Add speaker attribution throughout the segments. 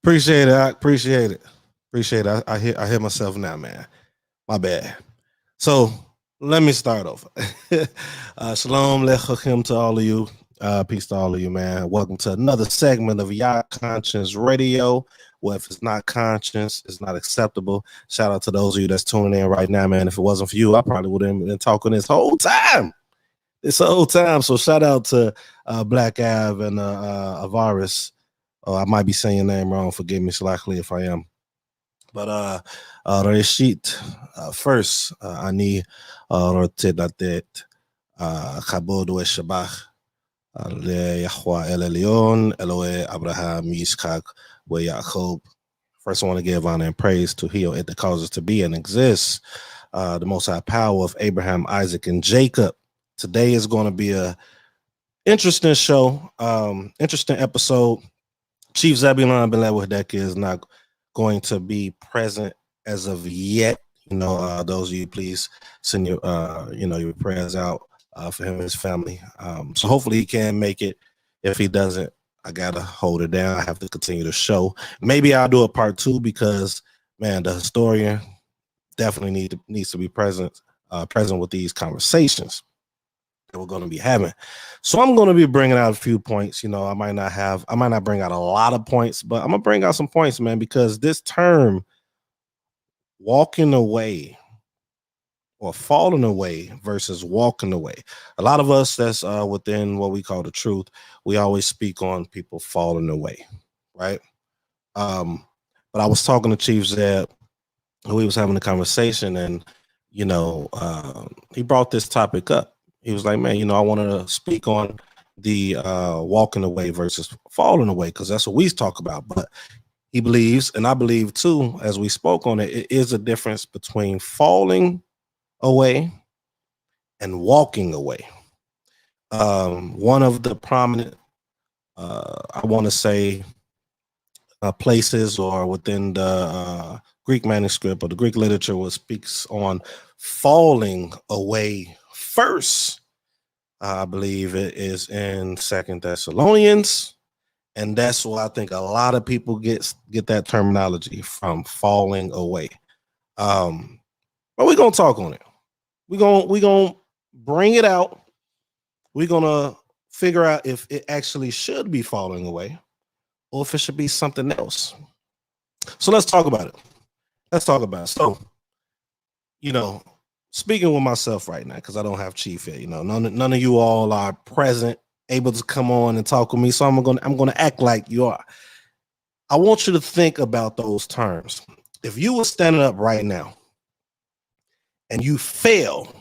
Speaker 1: Appreciate it. I appreciate it. Appreciate it. I hear myself now, man. My bad. So let me start over. Shalom lechem to all of you. Peace to all of you, man. Welcome to another segment of Yah Conscience Radio. Well, if it's not conscious, it's not acceptable. Shout out to those of you that's tuning in right now, man. If it wasn't for you, I probably would have been talking this whole time. So shout out to Black Av and Avaris. Oh, I might be saying your name wrong. Forgive me, Slackley, if I am. But Reshit, first, אני רוצה לתת כבוד ושבח ליחווה אל עליון, אלוהי אברהם, יצחק, ויעקב. First, I want to give honor and praise to He it that causes to be and exists, the Most High power of Abraham, Isaac, and Jacob. Today is going to be a interesting show, interesting episode. Chief Zebulon Ben Wadek is not going to be present as of yet. Those of you, please send your your prayers out for him and his family. So hopefully he can make it. If he doesn't, I gotta hold it down. I have to continue the show. Maybe I'll do a part 2 because, man, the historian definitely needs to be present with these conversations that we're going to be having. So I'm going to be bringing out a few points. I might not bring out a lot of points, but I'm going to bring out some points, man, because this term walking away or falling away versus walking away, a lot of us that's within what we call the truth, we always speak on people falling away, right? But I was talking to Chief Zeb, we was having a conversation, and he brought this topic up. He was like, man, I want to speak on the walking away versus falling away, because that's what we talk about. But he believes, and I believe too, as we spoke on it, it is a difference between falling away and walking away. One of the prominent, I want to say, places or within the Greek manuscript or the Greek literature what speaks on falling away first, I believe it is in 2 Thessalonians, and that's why I think a lot of people get that terminology from, falling away. But we're gonna talk on it. We're gonna bring it out. We're gonna figure out if it actually should be falling away or if it should be something else. So let's talk about it. So, speaking with myself right now, because I don't have Chief here, none of you all are present, able to come on and talk with me. So I'm gonna act like you are. I want you to think about those terms. If you were standing up right now and you fail,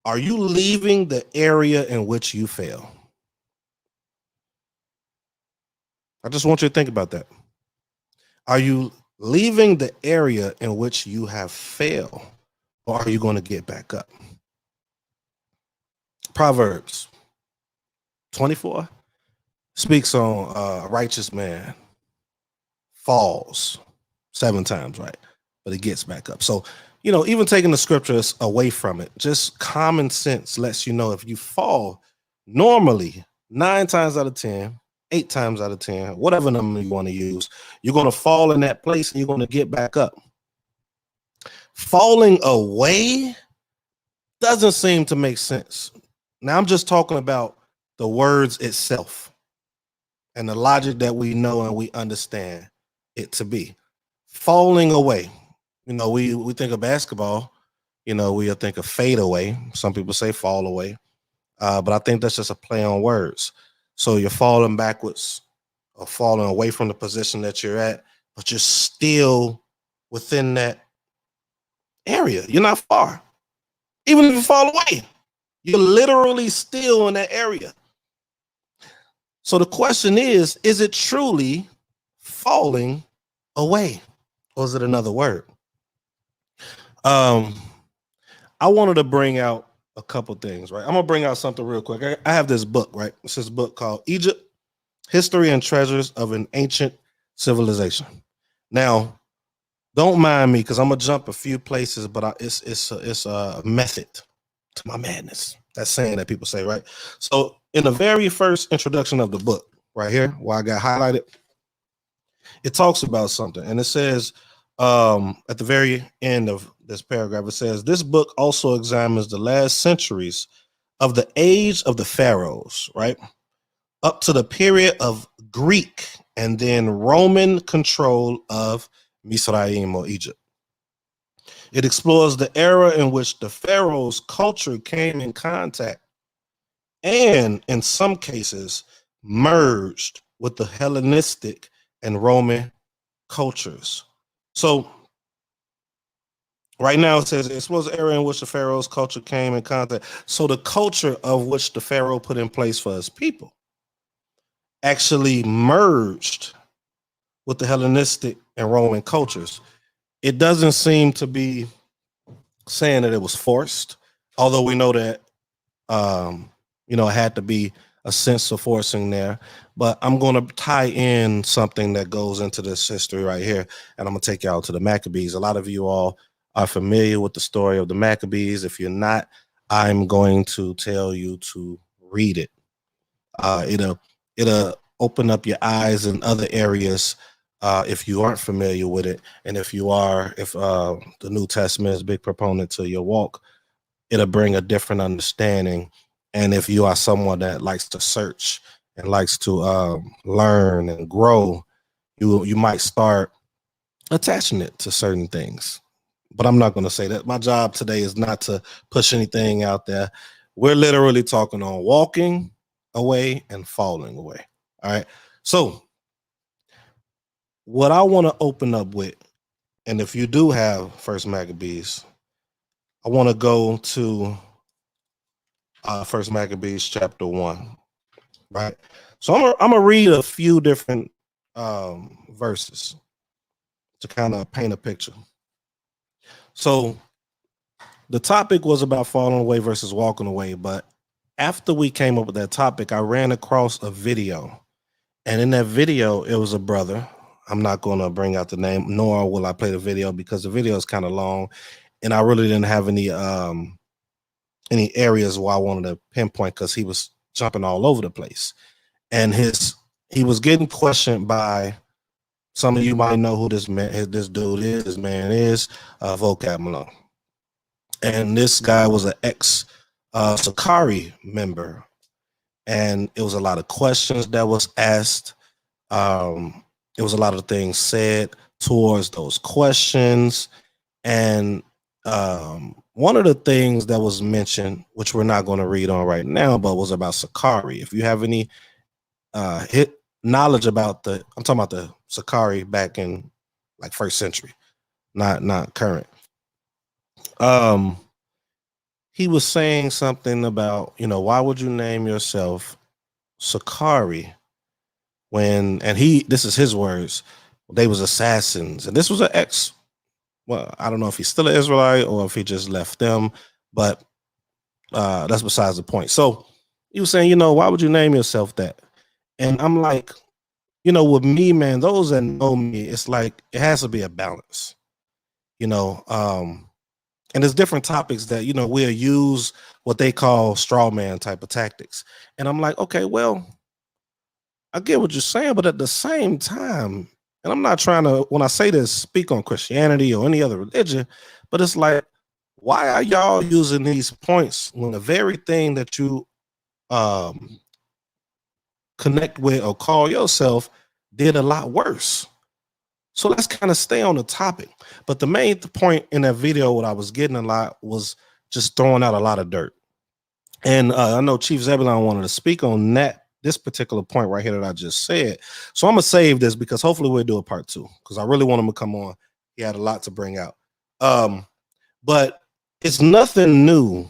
Speaker 1: are you leaving the area in which you fail? I just want you to think about that. Are you leaving the area in which you have failed, or are you going to get back up? Proverbs 24 speaks on a righteous man falls 7 times, right? But he gets back up. So, even taking the scriptures away from it, just common sense lets you know if you fall, normally 9 times out of 10, 8 times out of 10, whatever number you want to use, you're going to fall in that place and you're going to get back up. Falling away doesn't seem to make sense. Now, I'm just talking about the words itself and the logic that we know and we understand it to be. Falling away. We think of basketball, we think of fade away. Some people say fall away. But I think that's just a play on words. So you're falling backwards or falling away from the position that you're at, but you're still within that area. You're not far. Even if you fall away, you're literally still in that area. So the question is it truly falling away, or is it another word? I wanted to bring out a couple things, right? I'm gonna bring out something real quick. I have this book, right? It's this book called Egypt: History and Treasures of an Ancient Civilization. Now, don't mind me because I'm gonna jump a few places, but it's a method to my madness. That's saying that people say, right? So in the very first introduction of the book, right here, where I got highlighted, it talks about something, and it says at the very end of this paragraph, it says this book also examines the last centuries of the age of the pharaohs, right, up to the period of Greek and then Roman control of Misraim or Egypt. It explores the era in which the pharaoh's culture came in contact and, in some cases, merged with the Hellenistic and Roman cultures. So, right now it says it explores the era in which the pharaoh's culture came in contact. So, the culture of which the pharaoh put in place for his people actually merged with the Hellenistic and Roman cultures. It doesn't seem to be saying that it was forced, although we know that it had to be a sense of forcing there. But I'm going to tie in something that goes into this history right here, and I'm going to take y'all to the Maccabees. A lot of you all are familiar with the story of the Maccabees. If you're not, I'm going to tell you to read it. It'll open up your eyes in other areas if you aren't familiar with it, and if you are, if the New Testament is a big proponent to your walk, it'll bring a different understanding. And if you are someone that likes to search and likes to learn and grow, you might start attaching it to certain things. But I'm not going to say that. My job today is not to push anything out there. We're literally talking on walking away and falling away. All right. So what I want to open up with, and if you do have First Maccabees, I want to go to First Maccabees chapter 1. Right. So I'm gonna read a few different verses to kind of paint a picture. So the topic was about falling away versus walking away, but after we came up with that topic, I ran across a video, and in that video, it was a brother. I'm not going to bring out the name, nor will I play the video because the video is kind of long, and I really didn't have any areas where I wanted to pinpoint because he was jumping all over the place, and he was getting questioned by some of you might know who this man is, Vocab Malone. And this guy was an ex Sakari member, and it was a lot of questions that was asked. It was a lot of things said towards those questions, and one of the things that was mentioned, which we're not going to read on right now, but was about Sakari. If you have any knowledge about I'm talking about the Sakari back in like first century, not current. He was saying something about, why would you name yourself Sakari when, and this is his words, they was assassins, and this was an ex, well, I don't know if he's still an Israelite or if he just left them, but that's besides the point. So he was saying, why would you name yourself that? And I'm like, with me, man, those that know me, it's like it has to be a balance, and there's different topics that, we'll use what they call straw man type of tactics. And I'm like, okay, well, I get what you're saying, but at the same time, and I'm not trying to, when I say this, speak on Christianity or any other religion, but it's like, why are y'all using these points when the very thing that you connect with or call yourself did a lot worse? So let's kind of stay on the topic. But the main point in that video, what I was getting a lot was just throwing out a lot of dirt. And I know Chief Zebulon wanted to speak on this particular point right here that I just said. So I'm going to save this because hopefully we'll do a part 2 because I really want him to come on. He had a lot to bring out. But it's nothing new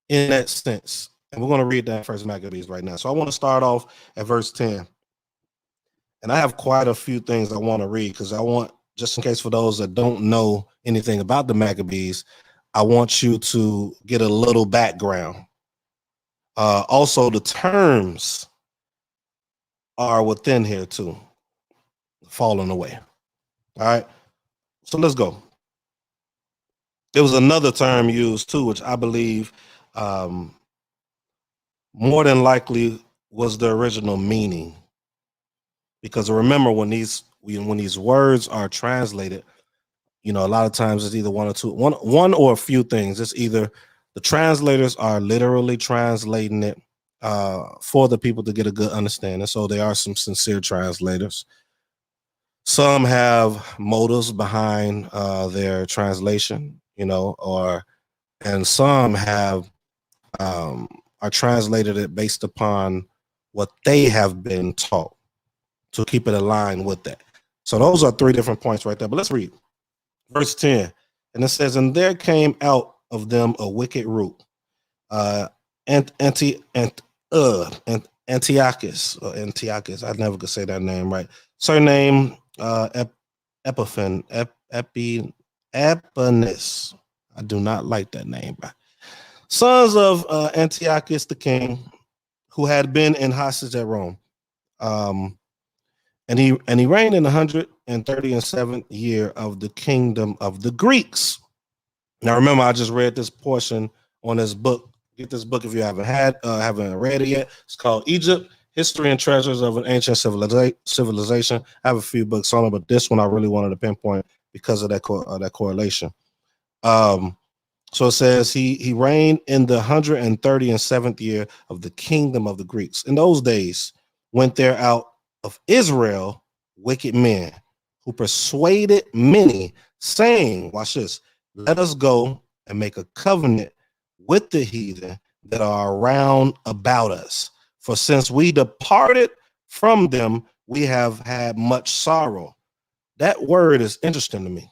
Speaker 1: in that sense. And we're going to read that First Maccabees right now. So I want to start off at verse 10. And I have quite a few things I want to read because I want, just in case for those that don't know anything about the Maccabees, I want you to get a little background. Also, the terms are within here too, falling away. All right, so let's go. There was another term used too, which I believe more than likely was the original meaning, because remember when these words are translated, a lot of times it's either one or a few things. It's either the translators are literally translating it for the people to get a good understanding. So there are some sincere translators. Some have motives behind their translation, and some have are translated it based upon what they have been taught to keep it aligned with that. So those are three different points right there. But let's read verse 10. And it says, and there came out of them a wicked root, Antiochus, I never could say that name right. Surname Eponus. I do not like that name. Sons of Antiochus the king, who had been in hostage at Rome. And he reigned in the 137th year of the kingdom of the Greeks. Now remember, I just read this portion on this book. Get this book if you haven't read it yet. It's called Egypt: History and Treasures of an Ancient Civilization. I have a few books on it, but this one I really wanted to pinpoint because of that correlation. So it says he reigned in the 137th year of the kingdom of the Greeks. In those days went there out of Israel wicked men who persuaded many, saying, watch this, let us go and make a covenant with the heathen that are around about us. For since we departed from them, we have had much sorrow. That word is interesting to me.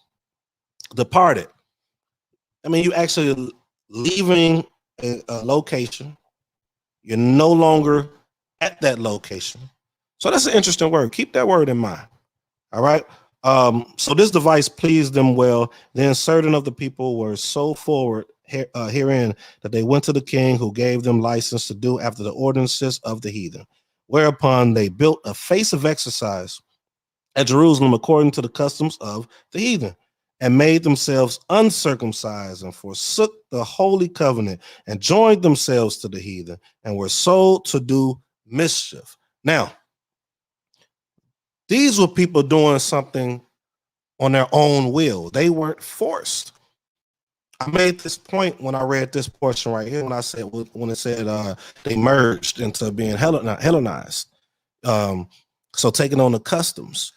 Speaker 1: Departed. I mean, you actually leaving a location. You're no longer at that location. So that's an interesting word. Keep that word in mind. All right. So this device pleased them well. Then certain of the people were so forward herein that they went to the king, who gave them license to do after the ordinances of the heathen. Whereupon they built a face of exercise at Jerusalem according to the customs of the heathen, and made themselves uncircumcised, and forsook the holy covenant, and joined themselves to the heathen, and were sold to do mischief. Now, these were people doing something on their own will. They weren't forced. I made this point when I read this portion right here, when it said they merged into being Hellenized. So taking on the customs.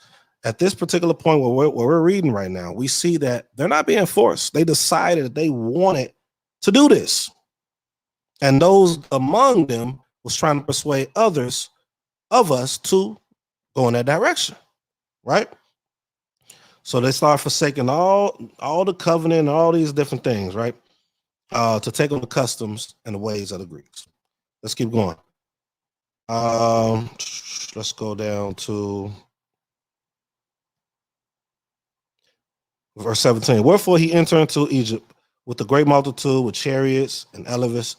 Speaker 1: At this particular point where we're reading right now, we see that they're not being forced. They decided that they wanted to do this. And those among them was trying to persuade others of us to go in that direction, right? So they start forsaking all the covenant and all these different things, right? To take on the customs and the ways of the Greeks. Let's keep going. Let's go down to verse 17. Wherefore he entered into Egypt with a great multitude, with chariots and elephants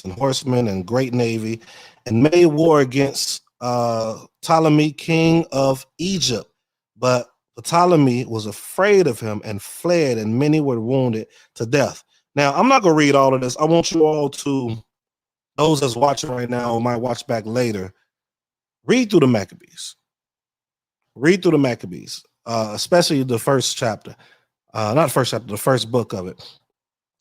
Speaker 1: and horsemen and great navy, and made war against Ptolemy, king of Egypt. But Ptolemy was afraid of him and fled, and many were wounded to death. Now, I'm not going to read all of this. I want you all to, those that's watching right now or might watch back later, read through the Maccabees. Read through the Maccabees, especially the first chapter. Not the first chapter, the first book of it.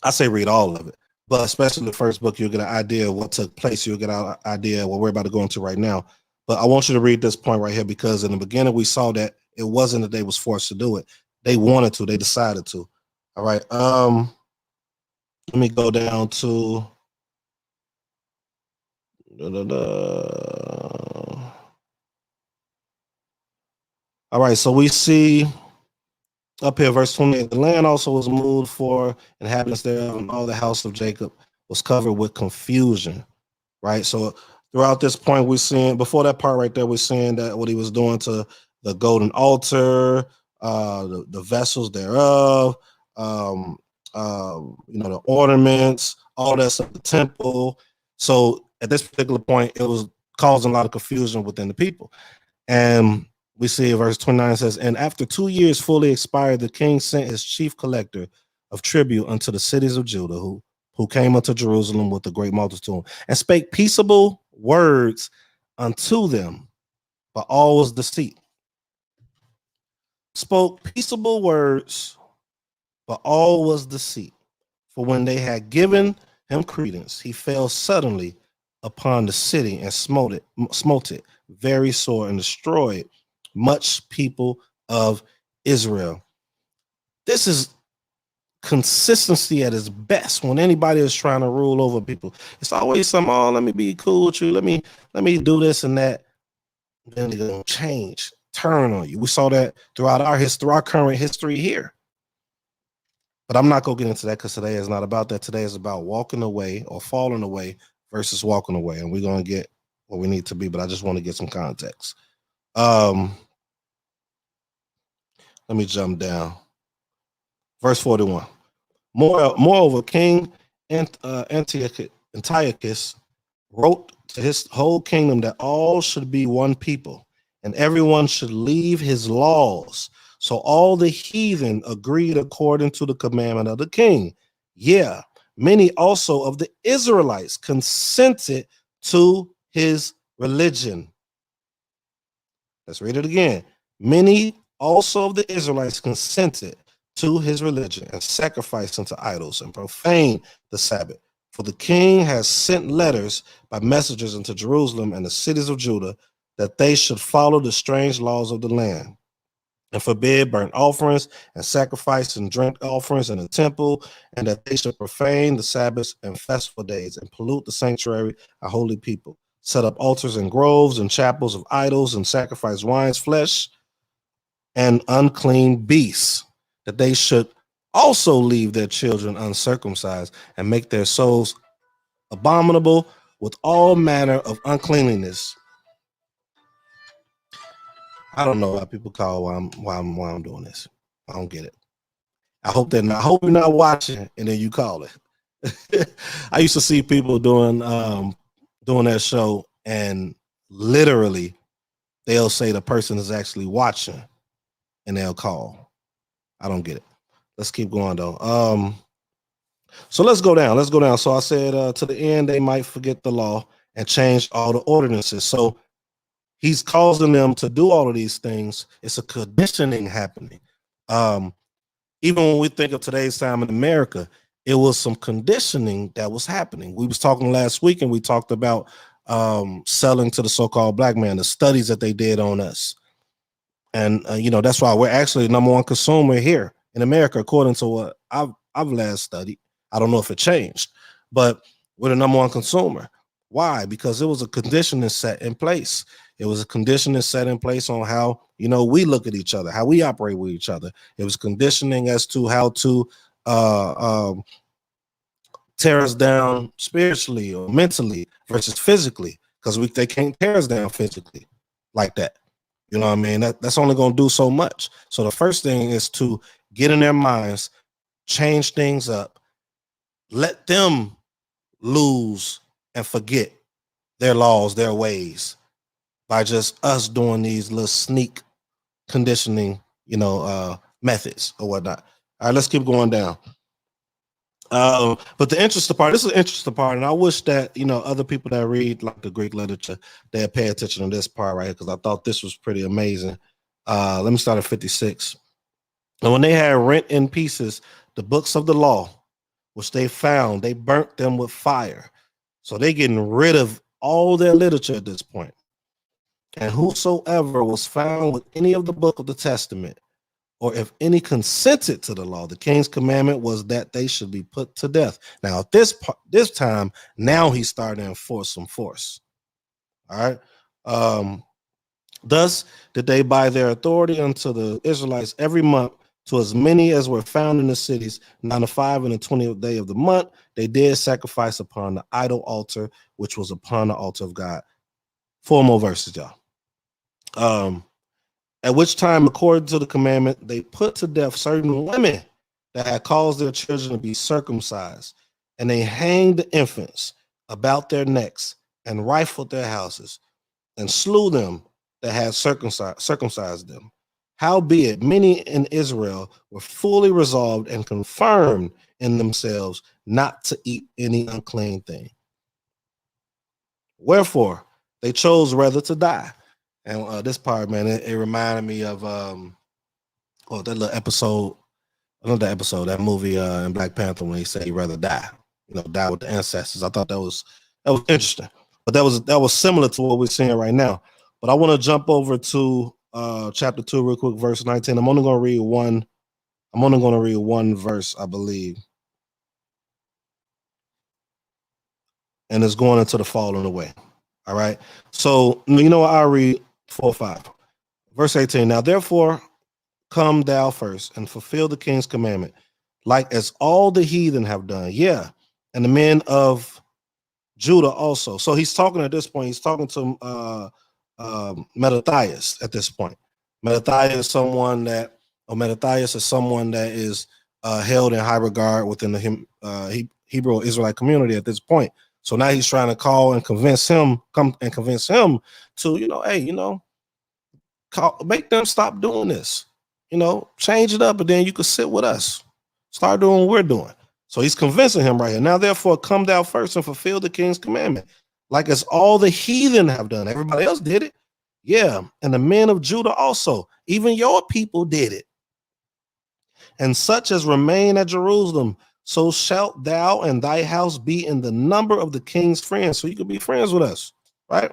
Speaker 1: I say read all of it, but especially the first book, you'll get an idea of what took place. You'll get an idea of what we're about to go into right now. But I want you to read this point right here, because in the beginning we saw that it wasn't that they was forced to do it. They wanted to. They decided to. All right. Let me go down to all right. So we see up here, verse 28, the land also was moved for inhabitants thereof, and all the house of Jacob was covered with confusion, right? So throughout this point, we're seeing, before that part right there, we're seeing that what he was doing to the golden altar, the vessels thereof, the ornaments, all that stuff, the temple. So at this particular point, it was causing a lot of confusion within the people. And we see verse 29 says, and after 2 years fully expired, the king sent his chief collector of tribute unto the cities of Judah, who came unto Jerusalem with a great multitude, and spake peaceable words unto them. but all was deceit. Spoke peaceable words, but all was deceit. For when they had given him credence, he fell suddenly upon the city and smote it very sore and destroyed much people of Israel. This is consistency at its best when anybody is trying to rule over people. It's always some, oh, let me be cool with you. Let me do this and that. Then they're gonna change, turn on you. We saw that throughout our history, our current history here. But I'm not gonna get into that because today is not about that. Today is about walking away or falling away versus walking away. And we're gonna get what we need to be, but I just want to get some context. Let me jump down. Verse 41. Moreover, King Antiochus wrote to his whole kingdom that all should be one people, and everyone should leave his laws. So all the heathen agreed according to the commandment of the king. Yeah, many also of the Israelites consented to his religion. Let's read it again. Many also of the Israelites consented to his religion and sacrificed unto idols and profaned the Sabbath. For the king has sent letters by messengers into Jerusalem and the cities of Judah that they should follow the strange laws of the land and forbid burnt offerings and sacrifice and drink offerings in the temple, and that they should profane the Sabbaths and festival days and pollute the sanctuary, a holy people, set up altars and groves and chapels of idols and sacrifice wine's flesh and unclean beasts, that they should also leave their children uncircumcised and make their souls abominable with all manner of uncleanliness. I don't know why people call why I'm doing this. I don't get it. I hope they're not. I hope you're not watching and then you call it. I used to see people doing that show and literally they'll say the person is actually watching and they'll call. I don't get it. Let's keep going though. So let's go down. So I said to the end they might forget the law and change all the ordinances. So he's causing them to do all of these things. It's a conditioning happening. Even when we think of today's time in America, it was some conditioning that was happening. We was talking last week and we talked about selling to the so-called black man, the studies that they did on us. And, that's why we're actually the number one consumer here in America, according to what I've last studied. I don't know if it changed, but we're the number one consumer. Why? Because it was a conditioning set in place. It was a conditioning set in place on how, we look at each other, how we operate with each other. It was conditioning as to how to tear us down spiritually or mentally versus physically, because they can't tear us down physically like that. You know what I mean? That's only going to do so much. So the first thing is to get in their minds, change things up, let them lose and forget their laws, their ways, by just us doing these little sneak conditioning, methods or whatnot. All right, let's keep going down. But the interesting part, this is an interesting part, and I wish that other people that read like the Greek literature, they pay attention to this part right here, because I thought this was pretty amazing. Let me start at 56. And when they had rent in pieces the books of the law, which they found, they burnt them with fire. So they getting rid of all their literature at this point. And whosoever was found with any of the book of the testament, or if any consented to the law, the king's commandment was that they should be put to death. Now, at this time, now he's starting to enforce some force. All right. Thus did they by their authority unto the Israelites every month, to as many as were found in the cities, 9 to 5 and the 20th day of the month, they did sacrifice upon the idol altar, which was upon the altar of God. 4 more verses, y'all. At which time, according to the commandment, they put to death certain women that had caused their children to be circumcised, and they hanged the infants about their necks and rifled their houses and slew them that had circumcised them. Howbeit, many in Israel were fully resolved and confirmed in themselves not to eat any unclean thing. Wherefore, they chose rather to die And this part, man, it reminded me of that little episode, another episode, that movie in Black Panther when he said he'd rather die, die with the ancestors. I thought that was interesting, but that was similar to what we're seeing right now. But I want to jump over to chapter 2 real quick, verse 19. I'm only going to read one verse, I believe, and it's going into the falling away. All right. So you know what? I'll read 4 or 5. Verse 18. Now therefore, come thou first and fulfill the king's commandment, like as all the heathen have done. Yeah, and the men of Judah also. So he's talking at this point. He's talking to Mattathias at this point. Mattathias is someone that is held in high regard within the Hebrew Israelite community at this point. So now he's trying to come and convince him to, make them stop doing this. Change it up, and then you can sit with us. Start doing what we're doing. So he's convincing him right here. Now, therefore, come thou first and fulfill the king's commandment, like as all the heathen have done. Everybody else did it. Yeah, and the men of Judah also. Even your people did it. And such as remain at Jerusalem, so shalt thou and thy house be in the number of the king's friends. So you can be friends with us, right?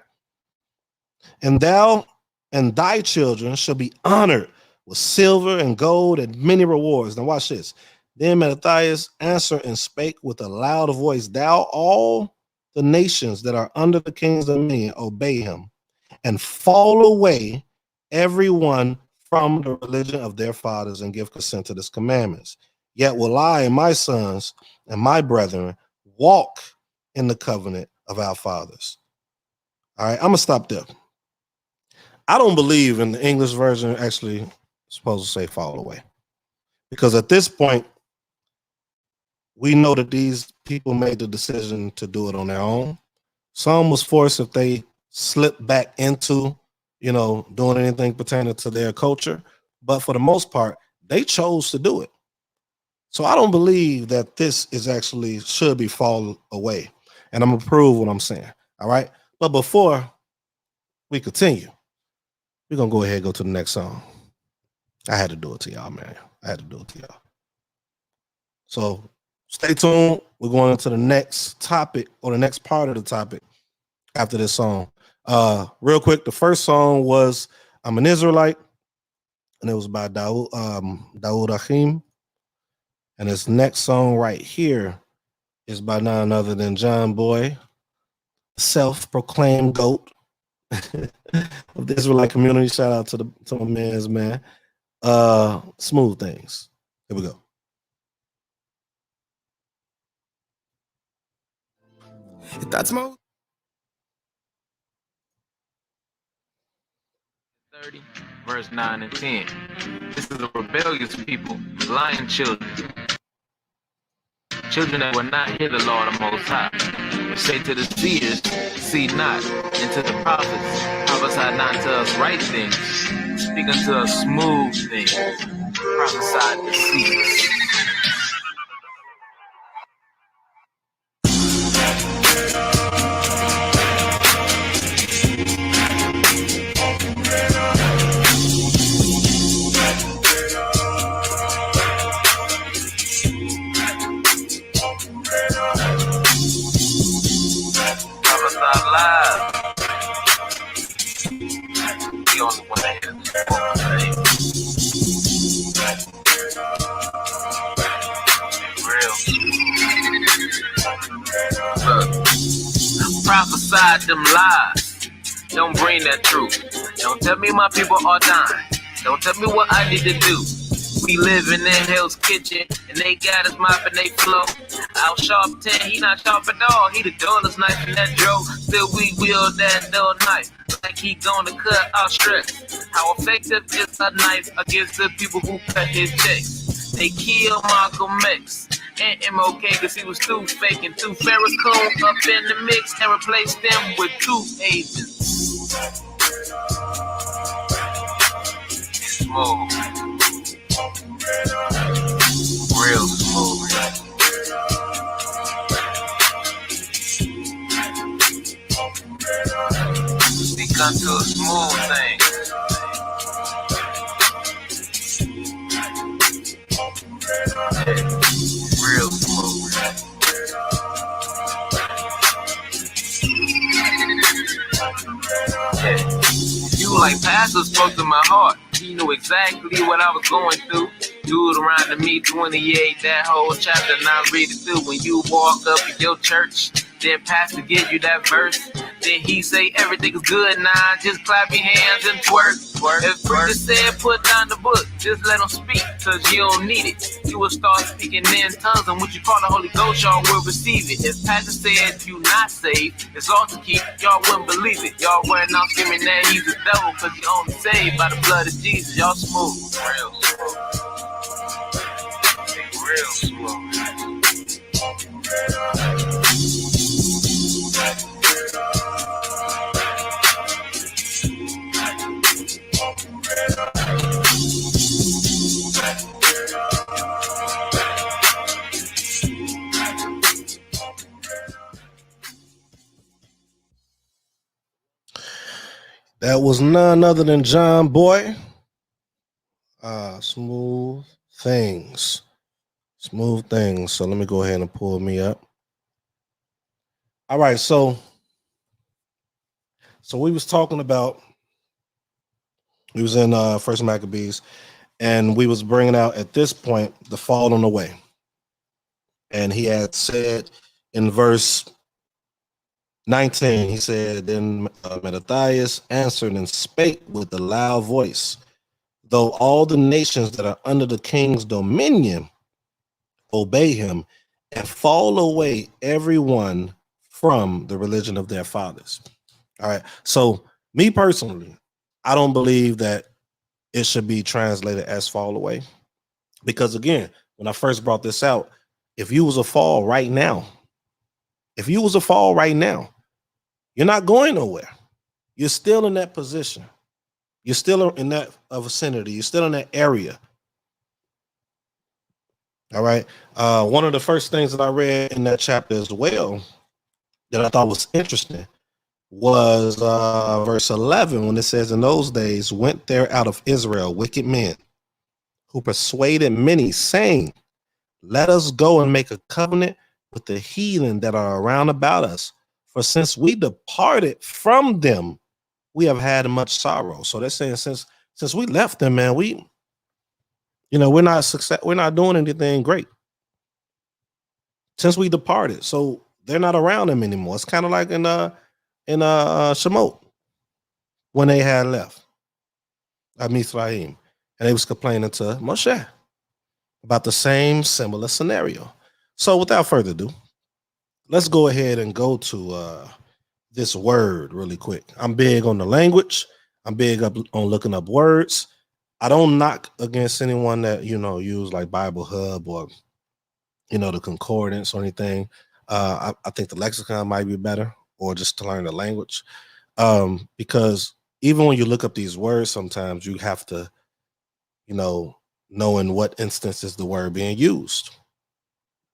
Speaker 1: And thou and thy children shall be honored with silver and gold and many rewards. Now watch this. Then Mattathias answered and spake with a loud voice, thou all the nations that are under the king's dominion obey him, and fall away every one from the religion of their fathers and give consent to this commandments. Yet will I and my sons and my brethren walk in the covenant of our fathers. All right, I'm going to stop there. I don't believe in the English version actually supposed to say fall away. Because at this point, we know that these people made the decision to do it on their own. Some was forced if they slipped back into, doing anything pertaining to their culture. But for the most part, they chose to do it. So I don't believe that this is actually should be fall away. And I'm going to prove what I'm saying. All right. But before we continue, we're going to go ahead and go to the next song. I had to do it to y'all, man. So stay tuned. We're going into the next topic, or the next part of the topic after this song. Real quick, the first song was I'm an Israelite, and it was by Daoud Achim. And this next song right here is by none other than John Boy, self-proclaimed GOAT of the Israelite community. Shout out to my man's man. Smooth Things. Here we go.
Speaker 2: That's Mo.
Speaker 3: 30, verse 9 and 10. This is a rebellious people, lying children. Children that will not hear the Lord of Most High. Say to the seers, see not, and to the prophets, prophesy not to us right things, speak unto us smooth things, prophesy deceits. Prophesy them lies. Don't bring that truth. Don't tell me my people are dying. Don't tell me what I need to do. We living in Hell's Kitchen, and they got us mopping they flow. Out sharp 10, he not sharp at all. He the dullest knife in that drawer. Still we wield that dull knife, like he gonna cut our stress. How effective is a knife against the people who cut his checks? They killed Malcolm X and MLK because he was too fake, and two Farrakhan up in the mix and replaced them with two agents. Smooth. Real smooth. done to a smooth thing. Yeah, real smooth. Yeah. You like Pastor spoke to my heart. He knew exactly what I was going through. Deuteronomy 28, that whole chapter, now read it through. When you walk up in your church, then Pastor give you that verse. Then he say everything is good now, just clap your hands and twerk. If preacher said put down the book, just let him speak, cause you don't need it. You will start speaking in tongues, and what you call the Holy Ghost, y'all will receive it. If Pastor said you not saved, it's all to keep, y'all wouldn't believe it. Y'all wearing out screaming that he's the devil, cause you only saved by the blood of Jesus. Y'all smooth, real smooth. Real smooth.
Speaker 1: That was none other than John Boy. Smooth things. Smooth things. So let me go ahead and pull me up. All right, so we was talking about, we was in First Maccabees, and we was bringing out at this point the falling away. And he had said in verse 19, he said, then Mattathias answered and spake with a loud voice, though all the nations that are under the king's dominion obey him and fall away everyone from the religion of their fathers. All right. So me personally, I don't believe that it should be translated as fall away, because again, when I first brought this out, if you was a fall right now, you're not going nowhere. You're still in that position. You're still in that vicinity. You're still in that area. All right. One of the first things that I read in that chapter as well that I thought was interesting was verse 11, when it says, in those days went there out of Israel wicked men who persuaded many, saying, let us go and make a covenant with the heathen that are around about us. For since we departed from them, we have had much sorrow. So they're saying since we left them, man, we're not doing anything great. Since we departed. So they're not around them anymore. It's kind of like in Shemot when they had left Mizraim, and they was complaining to Moshe about the same similar scenario. So without further ado, let's go ahead and go to this word really quick. I'm big on the language. I'm big on looking up words. I don't knock against anyone that, use like Bible Hub or, the concordance or anything. I think the lexicon might be better, or just to learn the language. Because even when you look up these words, sometimes you have to, know in what instances the word being used.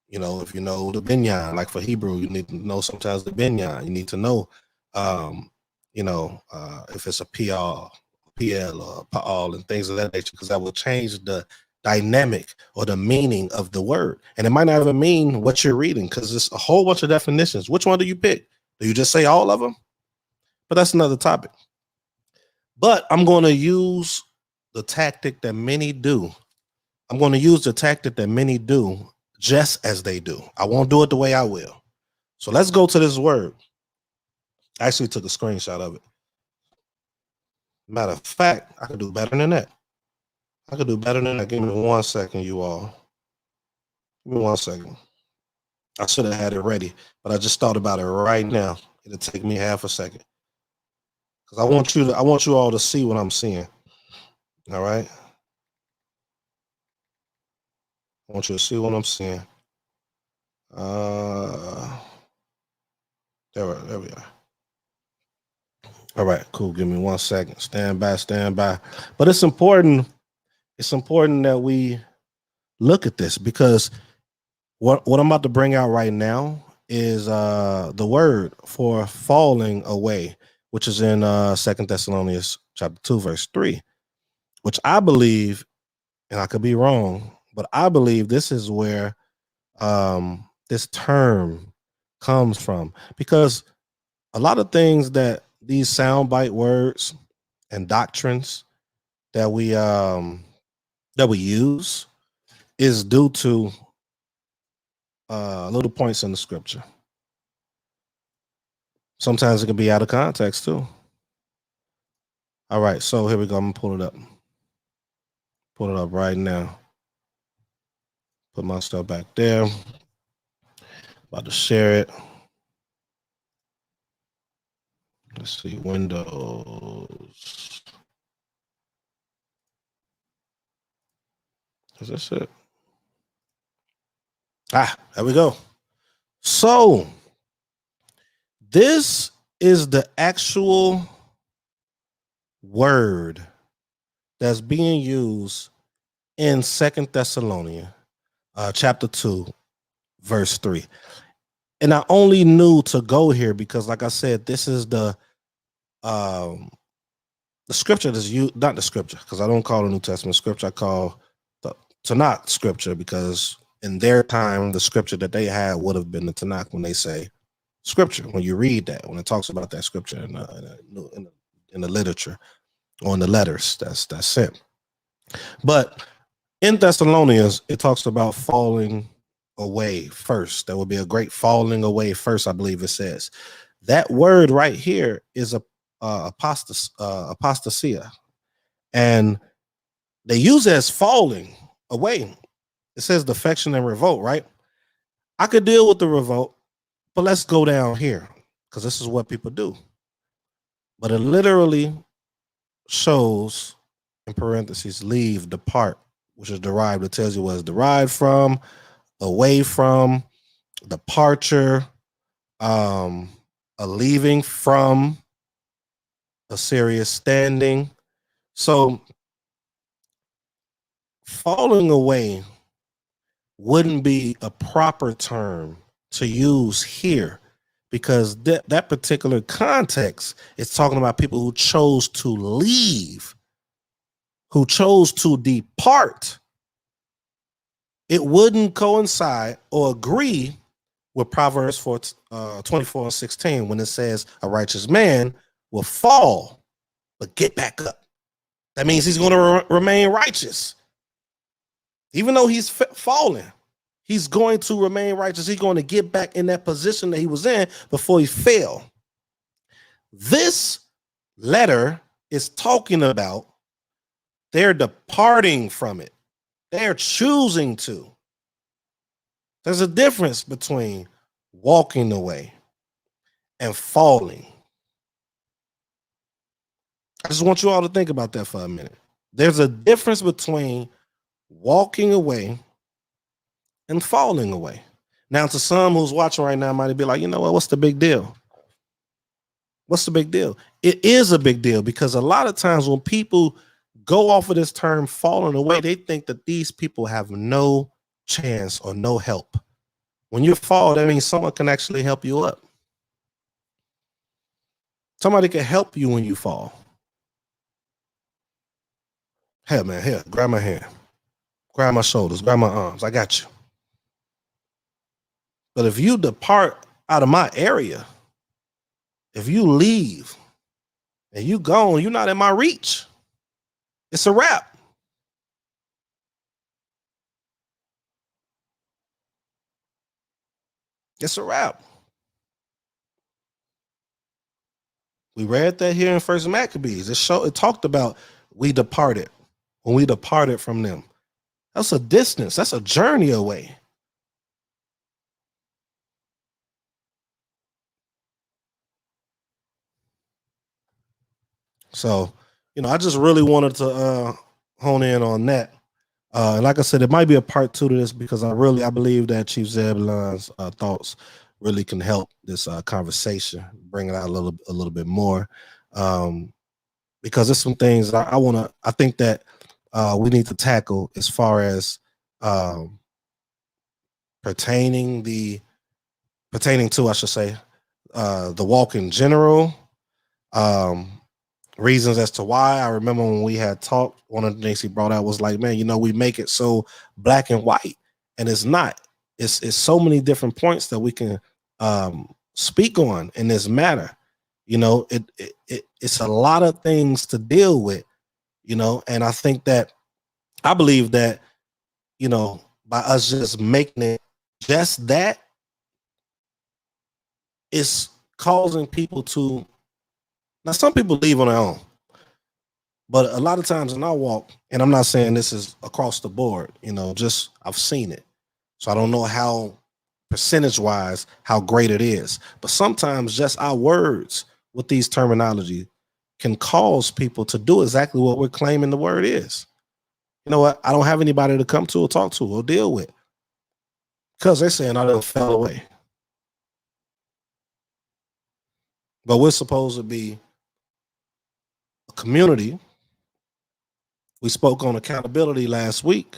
Speaker 1: If you know the binyan, like for Hebrew, you need to know sometimes the binyan. You need to know, if it's a PR, PL, or PAL, and things of that nature, because that will change the dynamic or the meaning of the word. And it might not even mean what you're reading, because there's a whole bunch of definitions. Which one do you pick? Do you just say all of them? But that's another topic. But I'm going to use the tactic that many do. Just as they do. I won't do it the way I will. So let's go to this word. I actually took a screenshot of it. Matter of fact, I could do better than that. Give me 1 second, you all. Give me 1 second. I should have had it ready, but I just thought about it right now. It'll take me half a second, because I want you all to see what I'm seeing. All right. I want you to see what I'm seeing. There we are. All right, cool. Give me 1 second. Stand by. But it's important. It's important that we look at this, because what I'm about to bring out right now is the word for falling away, which is in 2 Thessalonians chapter 2, verse 3, which I believe, and I could be wrong, but I believe this is where this term comes from, because a lot of things that these soundbite words and doctrines that we use is due to little points in the scripture. Sometimes it can be out of context too. All right, so here we go. I'm gonna pull it up. Pull it up right now. Put my stuff back there. About to share it. Let's see, Windows. Is this it? There we go. So this is the actual word that's being used in 2 Thessalonians chapter 2, verse 3. And I only knew to go here because, like I said, this is the scripture that's used, not the scripture, because I don't call the New Testament scripture. I call the Tanakh scripture, because in their time, the scripture that they had would have been the Tanakh when they say scripture. When you read that, when it talks about that scripture in the literature or in the letters that's sent. But in Thessalonians, it talks about falling away first. There will be a great falling away first, I believe it says. That word right here is apostasia, and they use it as falling away. It says defection and revolt, right? I could deal with the revolt, but let's go down here, because this is what people do. But it literally shows in parentheses leave, depart, which is derived. It tells you what it's derived from, away from, departure, a leaving from, a serious standing. So falling away wouldn't be a proper term to use here, because that particular context is talking about people who chose to leave, who chose to depart. It wouldn't coincide or agree with Proverbs 24:16 when it says a righteous man will fall but get back up. That means he's going to remain righteous. Even though he's fallen, he's going to remain righteous. He's going to get back in that position that he was in before he fell. This letter is talking about they're departing from it. They're choosing to. There's a difference between walking away and falling. I just want you all to think about that for a minute. There's a difference between walking away and falling away. Now, to some who's watching right now, might be like, you know what? What's the big deal? What's the big deal? It is a big deal, because a lot of times when people go off of this term falling away, they think that these people have no chance or no help. When you fall, that means someone can actually help you up. Somebody can help you when you fall. Hey, man, here, grab my hand. Grab my shoulders, grab my arms. I got you. But if you depart out of my area, if you leave and you gone, you're not in my reach. It's a wrap. It's a wrap. We read that here in First Maccabees. It talked about we departed, when we departed from them. That's a distance. That's a journey away. So, I just really wanted to hone in on that. And like I said, it might be a part 2 to this, because I believe that Chief Zebulon's thoughts really can help this conversation, bring it out a little bit more. Because there's some things I think that we need to tackle as far as pertaining to, I should say, the walk in general, reasons as to why. I remember when we had talked, one of the things he brought out was like, man, we make it so black and white, and it's not. It's so many different points that we can speak on in this matter. It's a lot of things to deal with, and I believe that, by us just making it just that, it's causing people to, now some people leave on their own, but a lot of times in our walk, and I'm not saying this is across the board, just I've seen it. So I don't know how percentage wise, how great it is, but sometimes just our words with these terminology can cause people to do exactly what we're claiming the word is. You know what? I don't have anybody to come to or talk to or deal with because they're saying I done fell away. But we're supposed to be a community. We spoke on accountability last week,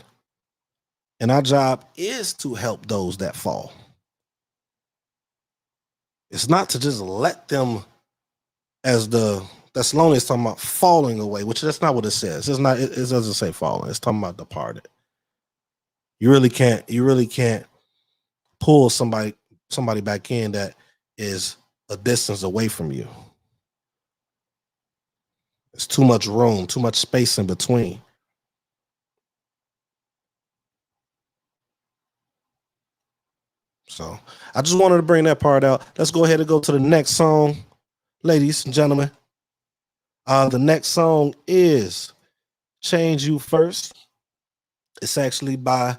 Speaker 1: and our job is to help those that fall. It's not to just let them, as the Thessalonians talking about, falling away, which that's not what it says. It's not. It doesn't say falling. It's talking about departed. You really can't pull somebody back in that is a distance away from you. There's too much room, too much space in between. So I just wanted to bring that part out. Let's go ahead and go to the next song, ladies and gentlemen. The next song is Change You First. It's actually by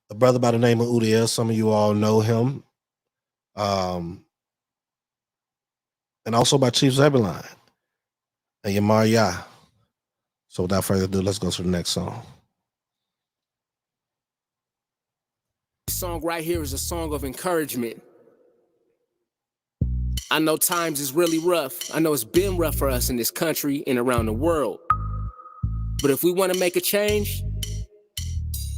Speaker 1: a brother by the name of Udiel. Some of you all know him. And also by Chief Zebulon and Yamar Yah. So without further ado, let's go to the next song.
Speaker 4: This song right here is a song of encouragement. I know times is really rough. I know it's been rough for us in this country and around the world. But if we want to make a change,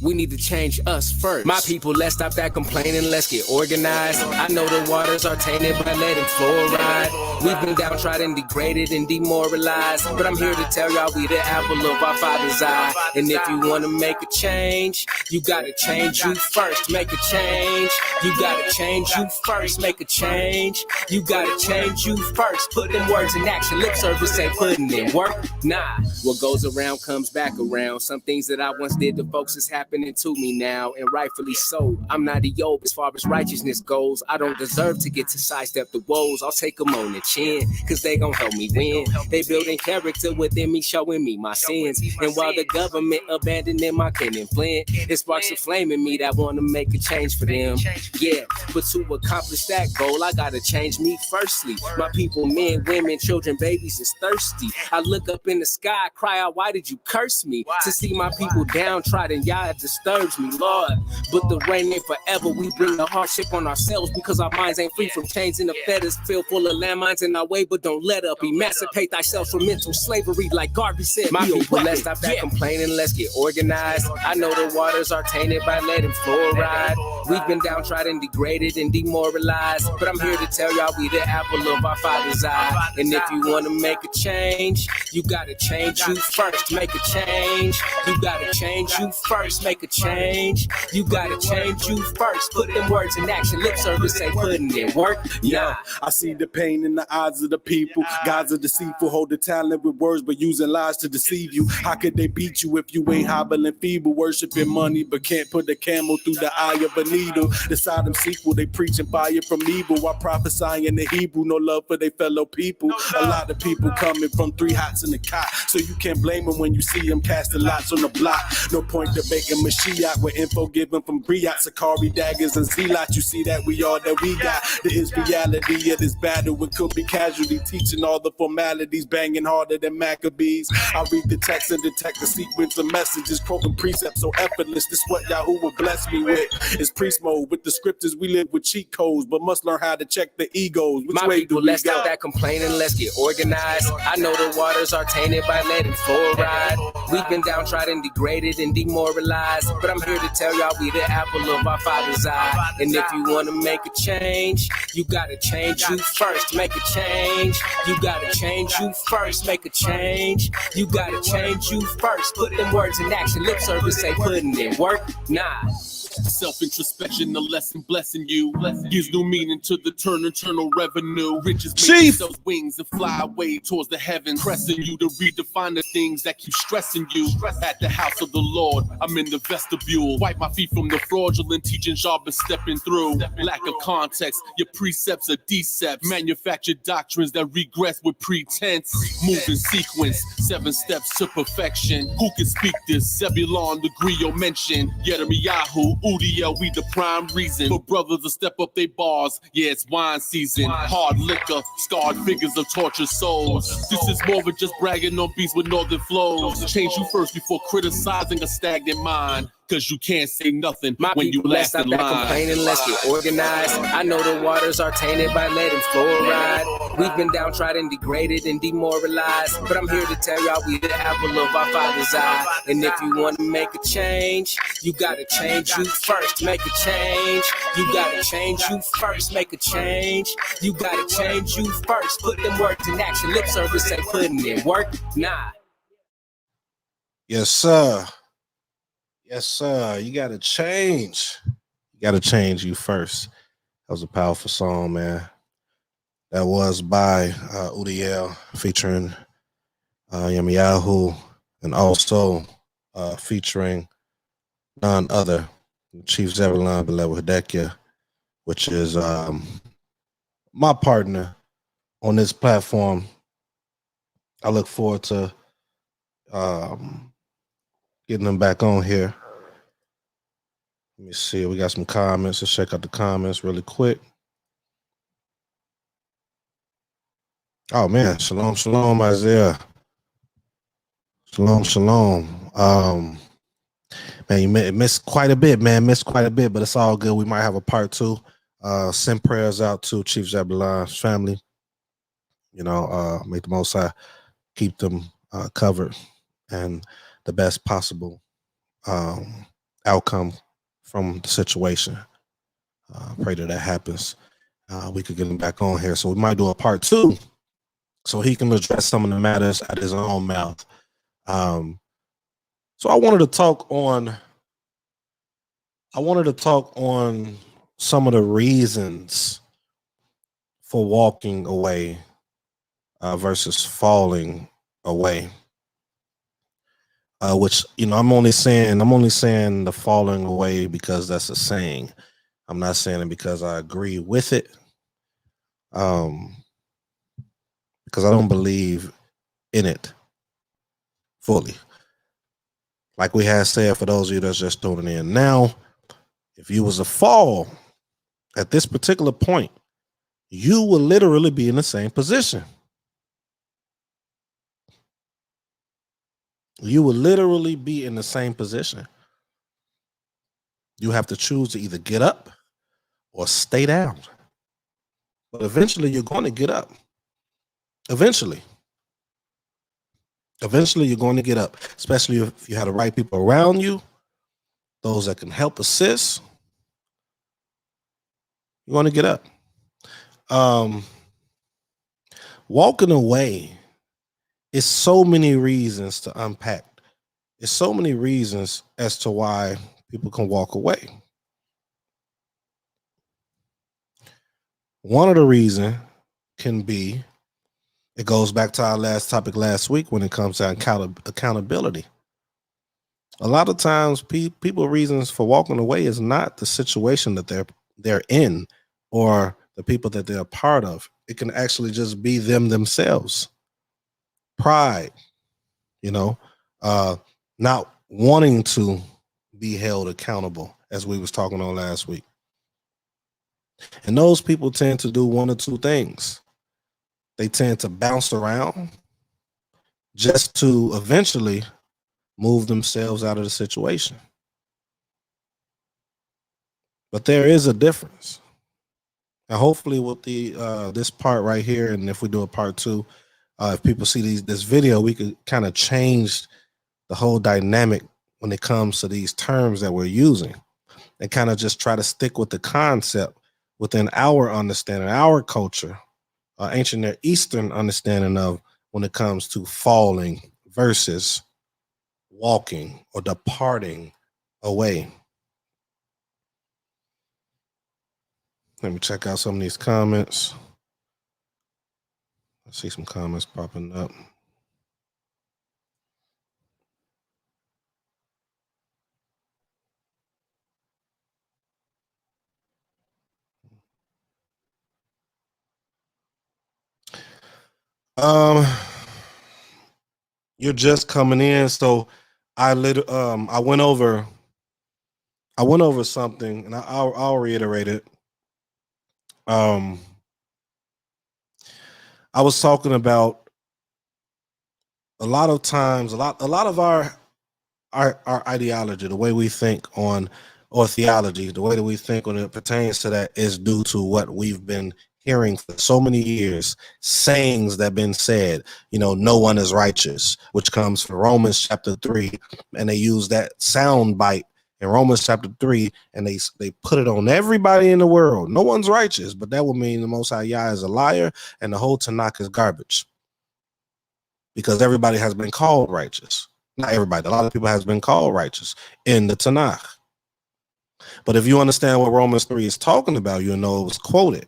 Speaker 4: we need to change us first. My people, let's stop that complaining, let's get organized. I know the waters are tainted by lead and fluoride. We've been downtrodden, degraded, and demoralized. But I'm here to tell y'all we the apple of our Father's eye. And if you want to make a change, you gotta change you first. Make a change. You gotta change you first. Make a change. You gotta change you first. Put them words in action. Lip service ain't putting in work. Nah, what goes around comes back around. Some things that I once did to folks is happening to me now, and rightfully so. I'm not a yoke as far as righteousness goes. I don't deserve to get to sidestep the woes. I'll take them on the chin, cause they gon' help me win. They building character within me, showing me my sins. And while the government abandoning my kin and flint, it sparks a flame in me that wanna make a change for them. Yeah, but to accomplish that goal, I gotta change me firstly. My people, men, women, children, babies is thirsty. I look up in the sky, cry out, why did you curse me? To see my people downtrodden, y'all disturbs me, Lord. But the rain ain't forever. We bring the hardship on ourselves because our minds ain't free from chains and the fetters filled full of landmines in our way, but don't let up. Emancipate thyself from mental slavery, like Garvey said. My people, let's stop that complaining, let's get organized. I know the waters are tainted by lead and fluoride. We've been downtrodden, degraded, and demoralized. But I'm here to tell y'all we the apple of our Father's eye. And if you want to make a change, you gotta change you first. Make a change. You gotta change you first. Make a change. You gotta change you first. Put them words in action. Lip service ain't putting in work.
Speaker 2: Yeah, I see the pain in the eyes of the people. Gods are deceitful, hold the talent with words, but using lies to deceive you. How could they beat you if you ain't hobbling feeble, worshiping money, but can't put the camel through the eye of a needle? The Sodom sequel, they preaching fire from evil while prophesying the Hebrew, no love for their fellow people. A lot of people coming from 3 hots in the cot, so you can't blame them when you see them casting lots on the block. No point debating Mashiach with info given from Briat, Sakari, daggers, and Zealot. You see that we all that we got. There is reality of this battle. It could be casualty, teaching all the formalities, banging harder than Maccabees. I read the text and detect the sequence of messages, quoting precepts so effortless. This what Yahoo will bless me with. It's priest mode. With the scriptures, we live with cheat codes, but must learn how to check the egos. Which
Speaker 4: My
Speaker 2: way
Speaker 4: people,
Speaker 2: do we
Speaker 4: let's
Speaker 2: go?
Speaker 4: stop that complaining, let's get organized. I know the waters are tainted by letting fluoride. We've been downtrodden, degraded, and demoralized. But I'm here to tell y'all we the apple of our Father's eye. And if you want to make a change, you gotta change you first. Make a change. You gotta change you first. Make a change. You gotta change you first. Put them words in action. Lip service say putting in work. Nah.
Speaker 5: Self-introspection, the lesson blessing you. Gives new meaning to the eternal revenue. Riches make
Speaker 1: Chief.
Speaker 5: themselves wings and fly away towards the heavens. Pressing you to redefine the things that keep stressing you. At the house of the Lord, I'm in the vestibule. Wipe my feet from the fraudulent teachings y'all been stepping through. Lack of context, your precepts are decepts. Manufactured doctrines that regress with pretense. Move in sequence, 7 steps to perfection. Who can speak this? Zebulon, the griot mentioned. Yirmiyahu, Udiel, we the prime reason for brothers to step up they bars. Yeah, it's wine season. Hard liquor, scarred figures of tortured souls. This is more than just bragging on beats with northern flows. Change you first before criticizing a stagnant mind. Cause you can't say nothing
Speaker 4: My
Speaker 5: when you
Speaker 4: people, let's
Speaker 5: last
Speaker 4: stop
Speaker 5: in
Speaker 4: that
Speaker 5: line.
Speaker 4: complaining, let's get organized. I know the waters are tainted by lead and fluoride. We've been downtrodden, degraded, and demoralized. But I'm here to tell y'all we the apple of our Father's eye. And if you want to make a change, you gotta change you first. Make a change. You gotta change you first. Make a change. You gotta change you first. Put them words in action. Lip service ain't putting in work. Nah.
Speaker 1: Yes, sir. Yes, sir. You gotta change. You gotta change you first. That was a powerful song, man. That was by Udiel featuring Yirmiyahu, and also featuring none other Chief Zebulon Beloved Hidekia, which is my partner on this platform. I look forward to getting them back on here. Let me see. We got some comments. Let's check out the comments really quick. Oh man, shalom, shalom, Isaiah. Shalom, shalom. Man, you missed quite a bit, man. Missed quite a bit, but it's all good. We might have a part 2. Send prayers out to Chief Zebulon's family. You know, make the Most High keep them covered and the best possible outcome from the situation. Pray that happens. We could get him back on here. So we might do a part 2 so he can address some of the matters at his own mouth. So I wanted to talk on some of the reasons for walking away versus falling away. Which, you know, I'm only saying the falling away because that's a saying. I'm not saying it because I agree with it. Because I don't believe in it fully. Like we had said, for those of you that's just tuning in now, if you was to fall at this particular point, you will literally be in the same position. You will literally be in the same position. You have to choose to either get up or stay down. But eventually you're going to get up. Eventually you're going to get up, especially if you have the right people around you, those that can help assist. You're going to get up. Walking away is so many reasons to unpack. There's so many reasons as to why people can walk away. One of the reasons can be, it goes back to our last topic last week when it comes to accountability. A lot of times people reasons for walking away is not the situation that they're in or the people that they're a part of. It can actually just be them themselves. Pride, you know, not wanting to be held accountable, as we was talking on last week. And those people tend to do one or two things. They tend to bounce around just to eventually move themselves out of the situation. But there is a difference. And hopefully with the this part right here, and if we do a part 2, if people see this video, we could kind of change the whole dynamic when it comes to these terms that we're using, and kind of just try to stick with the concept within our understanding, our culture, ancient Near Eastern understanding of when it comes to falling versus walking or departing away. Let me check out some of these comments. I see some comments popping up. You're just coming in, so I went over something, and I'll reiterate it. I was talking about a lot of times, a lot of our ideology, the way we think on, or theology, the way that we think when it pertains to that is due to what we've been hearing for so many years, sayings that have been said, no one is righteous, which comes from Romans chapter 3. And they use that sound bite in Romans chapter 3, and they put it on everybody in the world. No one's righteous, but that would mean the Most High Yah is a liar and the whole Tanakh is garbage. Because everybody has been called righteous. Not everybody, a lot of people has been called righteous in the Tanakh. But if you understand what Romans 3 is talking about, you'll know it was quoted.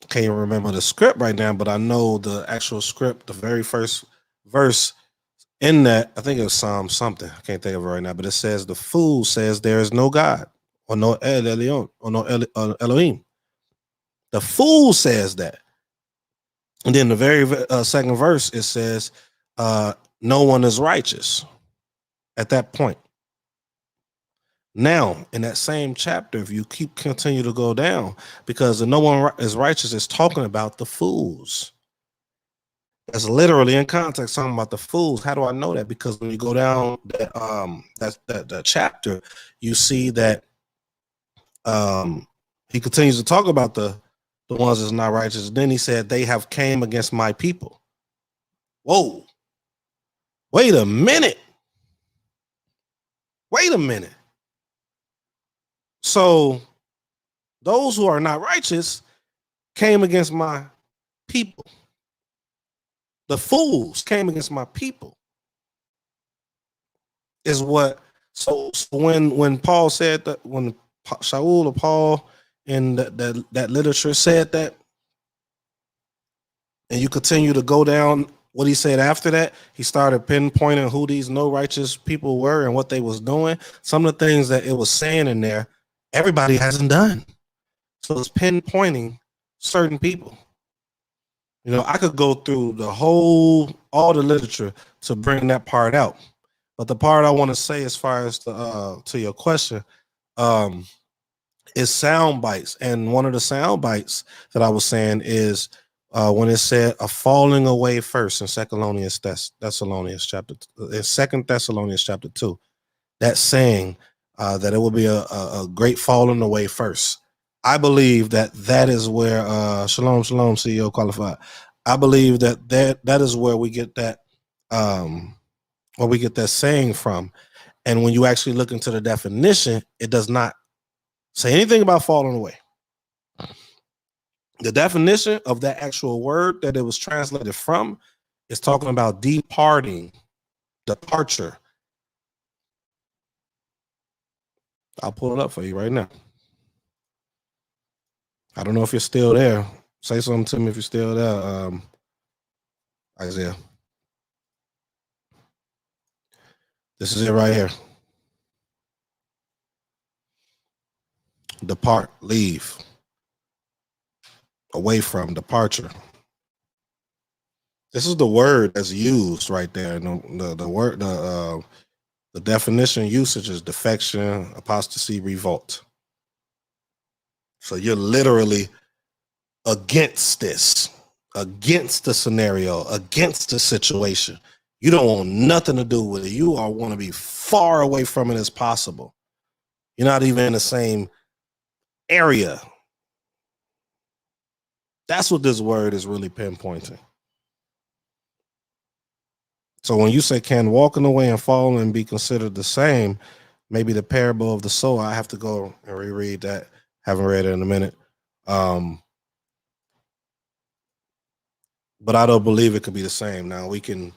Speaker 1: Can't remember the script right now, but I know the actual script, the very first verse in that, I think it was Psalm something. I can't think of it right now, but it says, the fool says there is no God, or no El Elyon, or no Elohim. The fool says that. And then the very second verse, it says, no one is righteous at that point. Now, in that same chapter, if you continue to go down, because the no one is righteous is talking about the fools. That's literally in context talking about the fools. How do I know that? Because when you go down that chapter, you see that he continues to talk about the ones that's not righteous. Then he said, they have came against my people. Whoa. Wait a minute. So those who are not righteous came against my people. The fools came against my people. Is what, so when Paul said that, when Shaul or Paul in that literature said that, and you continue to go down what he said after that, he started pinpointing who these no righteous people were and what they was doing. Some of the things that it was saying in there, everybody hasn't done. So it's pinpointing certain people. I could go through all the literature to bring that part out. But the part I want to say as far as to your question is sound bites. And one of the sound bites that I was saying is when it said a falling away first in 2 Thessalonians chapter 2, that saying that it will be a great falling away first. I believe that is where Shalom CEO Qualified. I believe that is where we get that saying from. And when you actually look into the definition, it does not say anything about falling away. The definition of that actual word that it was translated from is talking about departing, departure. I'll pull it up for you right now. I don't know if you're still there. Say something to me if you're still there, Isaiah. This is it right here. Depart, leave, away from, departure. This is the word that's used right there. The word, the definition usage is defection, apostasy, revolt. So you're literally against this, against the scenario, against the situation. You don't want nothing to do with it. You want to be far away from it as possible. You're not even in the same area. That's what this word is really pinpointing. So when you say, can walking away and falling be considered the same, maybe the parable of the sower, I have to go and reread that. Haven't read it in a minute. But I don't believe it could be the same. Now we can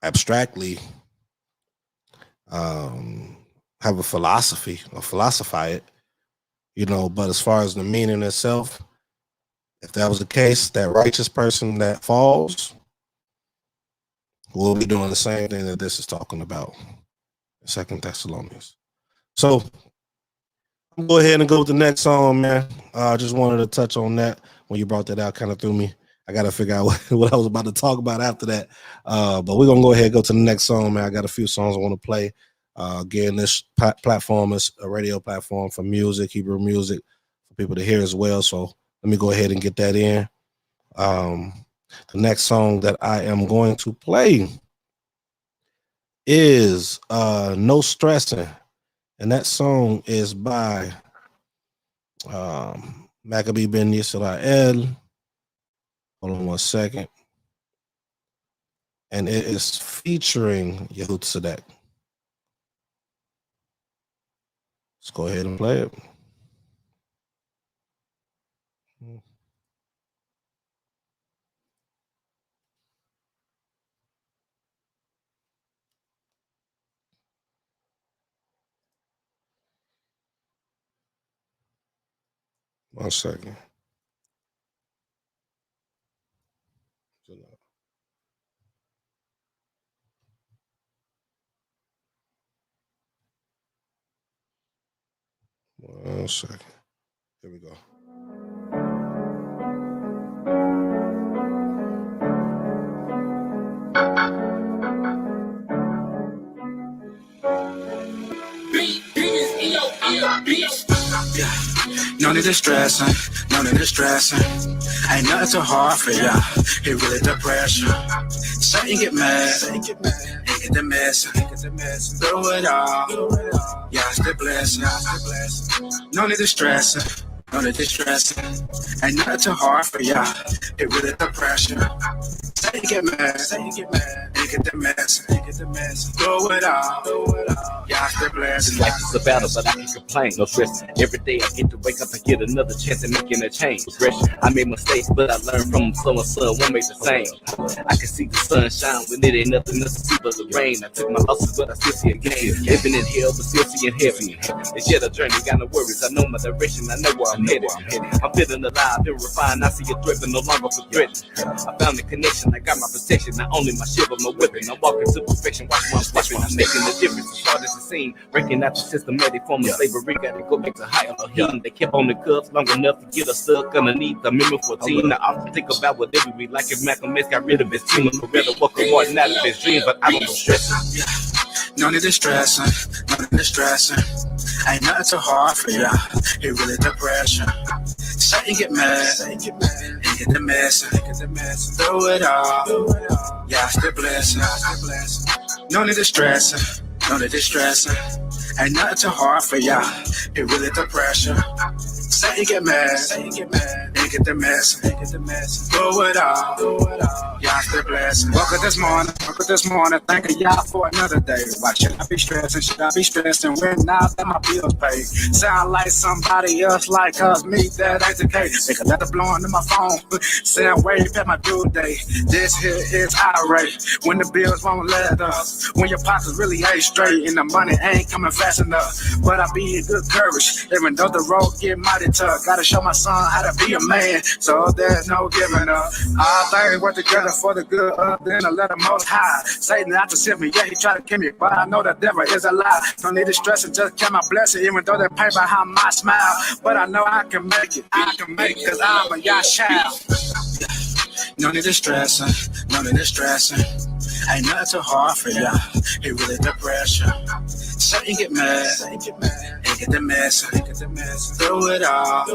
Speaker 1: abstractly have a philosophy or philosophize it, you know, but as far as the meaning itself, if that was the case, that righteous person that falls will be doing the same thing that this is talking about in 2 Thessalonians. So I'm go ahead and go with the next song, man. I just wanted to touch on that. When you brought that out, kind of threw me. I got to figure out what I was about to talk about after that. But we're going to go ahead and go to the next song, man. I got a few songs I want to play. Again, this platform is a radio platform for music, Hebrew music, for people to hear as well. So let me go ahead and get that in. The next song that I am going to play is No Stressing. And that song is by Maccabee Ben Yisrael. Hold on one second. And it is featuring Yehud Tzedek. Let's go ahead and play it. One second. One second. Here we go.
Speaker 6: No need to stressing, no need to stressing. Ain't nothing too hard for ya. It really depression. Say you get mad, and get the mess. Through it all, yeah, it's the blessing. No need to stressing, no need to stressing. Ain't nothing too hard for ya. It really depression. Say you get mad, and get the mess. Through it all, yeah, it's the blessing.
Speaker 7: Life is a battle, but I can complain. No stress. Every day I get to wake up and get another chance at making a change. Progression. I made mistakes, but I learned from them. So and son won't make the same. I can see the sun shine when it ain't nothing else to see but the rain. I took my losses, but I still see a gain. Living in hell, but still seeing heaven. It's yet a journey, got no worries. I know my direction, I know where I'm headed. I'm feeling alive, been refined. I see a threat, but no longer for threatened. I found the connection, I got my protection. Not only my shield, but my weapon. I'm walking to perfection, watch what I'm stepping. I'm making a difference as hard as it seems. Breaking out the systematic form of slavery, got to go back to higher healing. They kept on the cuffs long enough to get us stuck underneath. I'm in 14. I often think about what it would be like if Malcolm X got rid of his team. Loretta Walker Martin out of his dreams, but I don't know stressing.
Speaker 6: No need to stressing, no need to stressing. Ain't nothing too hard for ya. It really depression. Say you get mad, and get the mess. Through it all, yeah, it's the blessing. No need to stressing, no need to stressing. Ain't nothing too hard for ya. It really depression. Say you get mad, and get the mess. Through it all, yeah, it's the blessing. Woke up this morning, thanking y'all for another day. Why should I be stressing? Should I be stressing when now that my bills paid? Sound like somebody else like us, me, that ain't the case. They could let the blowing in my phone, saying wave at my due date. This here is irate, when the bills won't let us. When your pockets really ain't straight and the money ain't coming fast enough. But I be in good courage, even though the road get mighty tough. Gotta show my son how to be a man, so there's no giving up. All things work together for the good of them, let the most high. Satan out to send me, yeah, he try to kill me, but I know the devil is a lie. Don't need to stress and just count my blessing, even though they pay behind my smile. But I know I can make it, cause I'm a Yah child. No need to stressing, no need to stressing. Ain't nothing too hard for ya. It really depression. So you get mad, and get the mess. Through it all,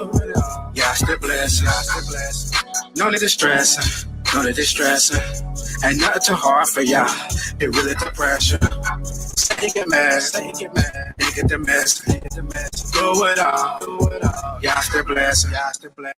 Speaker 6: yeah, it's the blessing. No need to stressing, no need to stressing. Ain't nothing too hard for ya. It really depression. you get mad, you get mad, you get the mess, you get the mess. Do it all, do it all. Y'all still blessed, y'all still blessed.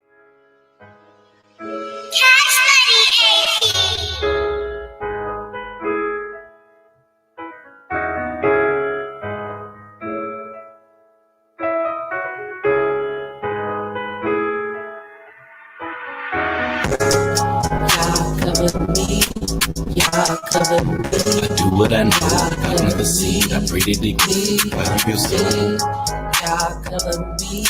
Speaker 8: I do what I know, I plant the seed, I pray that they grow. Why you feel so?
Speaker 9: Y'all cover me,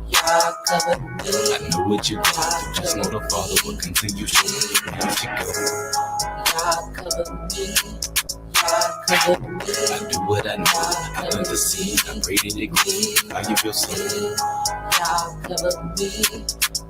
Speaker 9: y'all cover me.
Speaker 8: I know what you're going through, just know the Father will continue showing you where you should go.
Speaker 9: Y'all cover me, y'all cover me.
Speaker 8: I do what I know, I plant the seed, I pray that they grow. Why you feel so?
Speaker 9: Y'all cover me,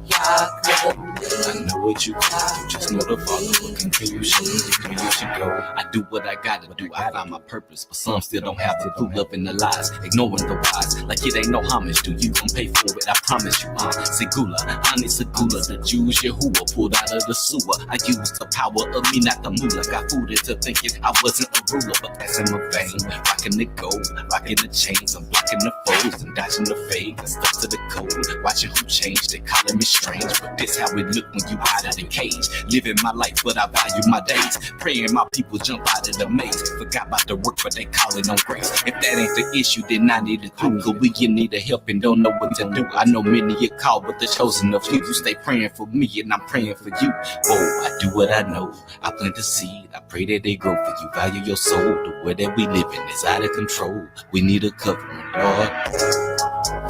Speaker 9: y'all cover me.
Speaker 8: I know what you going through, just know the Father will continue showing you where you should go. I do what I gotta do, I find my purpose, but some still don't have the clue. Loving the lies, ignoring the wise, like it ain't no homage to you. Gon' pay for it, I promise you. Segula, honest Segula, the Jews Yahuwah pulled out of the sewer. I used the power of me, not the moolah. Got fooled into thinking I wasn't a ruler, but that's in my vein. Rocking the gold, rocking the chains, I'm blocking the foes and dodging the fade. I stuck to the code, watching who changed. They calling me strange, but this how it look when you out of the cage. Living my life, but I value my days. Praying my people jump out of the maze. Forgot about the work, but they calling on grace. If that ain't the issue, then I need a clue. Cause we in need of help and don't know what to do. I know many are called, but the chosen of few. You stay praying for me, and I'm praying for you. Oh, I do what I know. I plant the seed. I pray that they grow for you. Value your soul. The way that we live in is out of control. We need a covering, Lord.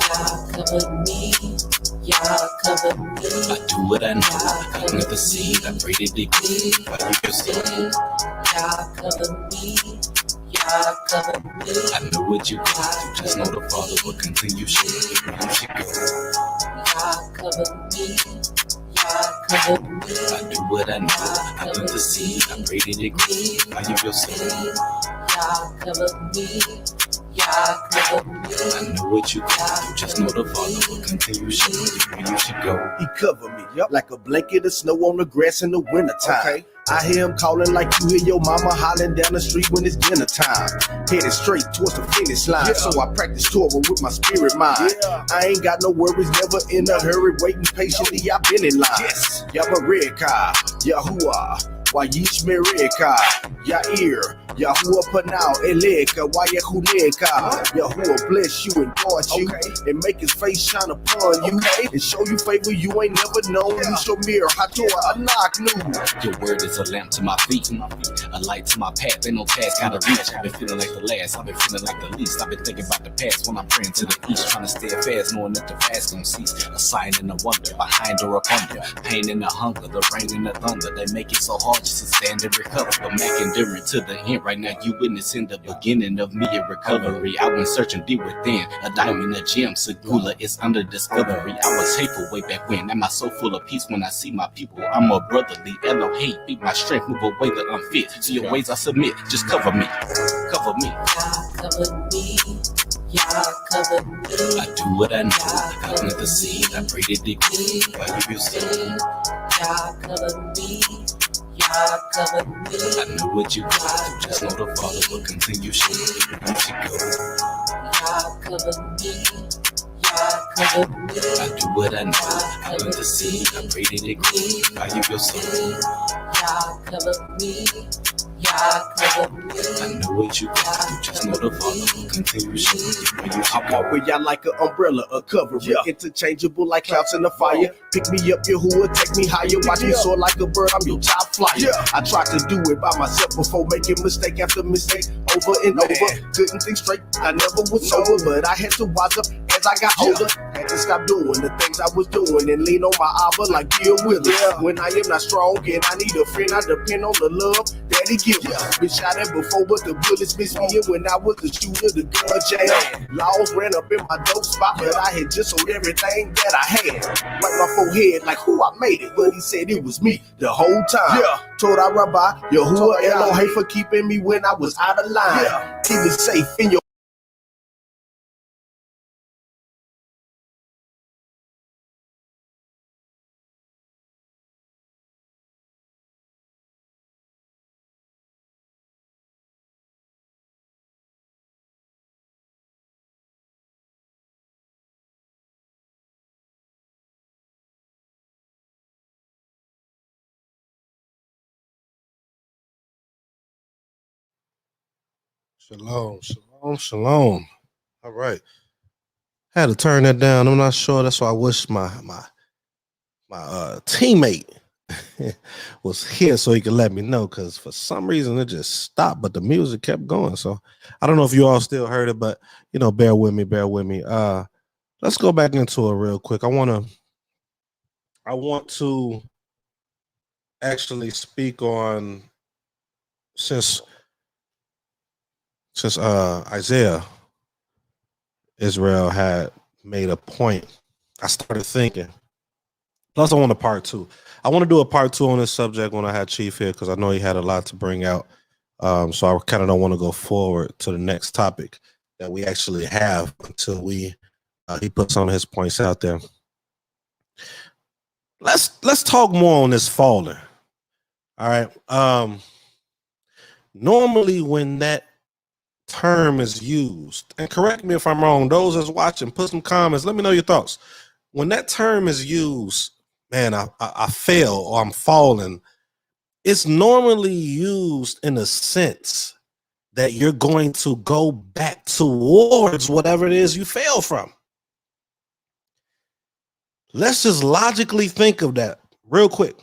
Speaker 9: Y'all cover me, y'all cover me.
Speaker 8: I do what I know. I plant the seed. I pray that they grow. Value your soul.
Speaker 9: Y'all cover me, y'all cover me.
Speaker 8: I know what you're going through, just know the Father will continue showing you where you should go.
Speaker 9: Y'all cover me, y'all cover me.
Speaker 8: I do what I know, I plant the seed, I pray that it grows. Value your soul.
Speaker 9: Y'all cover me, y'all cover me.
Speaker 8: I know what you're going through, just know the Father will continue showing you where you should go.
Speaker 10: He cover me, like a blanket of snow on the grass in the wintertime. Okay. I hear him calling like you hear your mama hollering down the street when it's dinner time. Headed straight towards the finish line, so I practice Torah with my spirit mind. I ain't got no worries, never in a hurry, waiting patiently, I've been in line. Yes. Yabareka, Yahuwah, Wayish Mereka, Yair, Yahuwah Panau, Eleka, Wayahuneka. Yahuwah bless you and guard you, and make his face shine upon you, and show you favor you ain't never known. You show me Hatorah, Anak Nu.
Speaker 8: Your word is a lamp to my feet, a light to my path. Ain't no task gotta reach. I've been feeling like the last, I've been feeling like the least. I've been thinking about the past when I'm praying to the east, trying to stay fast, knowing that the fast gon' cease. A sign and a wonder, behind or up under. Pain and the hunger, the rain and the thunder. They make it so hard just to stand and recover. But Mac enduring to the end. Right now you witnessing the beginning of me a recovery. I went searching deep within, a diamond, a gem. Segula is under discovery. I was hateful way back when, and my soul full of peace when I see my people. I'm a brotherly Elohim, beat my strength, move away the unfit. To your ways I submit, just cover me, cover me.
Speaker 9: Y'all cover me, y'all cover me.
Speaker 8: I do what I know, I plant the seed, I pray that they grow. While you feel so,
Speaker 9: y'all cover me, y'all cover me.
Speaker 8: I know what you want to, just know the Father will continue showing you where you should go.
Speaker 9: Y'all cover me, y'all cover me.
Speaker 8: I do what I know, I plant the seed, I pray that it grows. While you feel so,
Speaker 9: y'all cover me, y'all cover me.
Speaker 8: I know what you want to, just know the Father will continue showing you where you should
Speaker 10: I
Speaker 8: go.
Speaker 10: walk with y'all like an umbrella, a cover, interchangeable like clouds in the fire. Pick me up, Yahuwah, take me higher. Watch me soar like a bird, I'm your top flyer. I tried to do it by myself before making mistake after mistake, over and over. Couldn't think straight, I never was sober, but I had to wise up as I got older. Had to stop doing the things I was doing and lean on my Abba like Bill Withers. When I am not strong and I need a friend, I depend on the love that he gives. Been shot at before, but the bullets missed me. And when I was a shooter, the gun jammed. Laws ran up in my dope spot, but I had just sold everything that I had. Right my forehead, like who I made it, but he said it was me the whole time. Told I Rabbi, Yahuwah Elohim for keeping me when I was out of line. Keep it safe in your
Speaker 1: Shalom, shalom, shalom. All right. Had to turn that down. I'm not sure. That's why I wish my teammate was here so he could let me know, because for some reason it just stopped, but the music kept going. So I don't know if you all still heard it, but bear with me. Let's go back into it real quick. I want to actually speak on, since Isaiah Israel had made a point, I started thinking. Plus, I want a part two. I want to do a part two on this subject when I had Chief here, because I know he had a lot to bring out. So I kind of don't want to go forward to the next topic that we actually have until he puts some of his points out there. Let's talk more on this falling. All right. Normally, when that term is used, and correct me if I'm wrong, those that's watching, put some comments, let me know your thoughts. When that term is used, man, I fail or I'm falling, it's normally used in a sense that you're going to go back towards whatever it is you fail from. Let's just logically think of that real quick.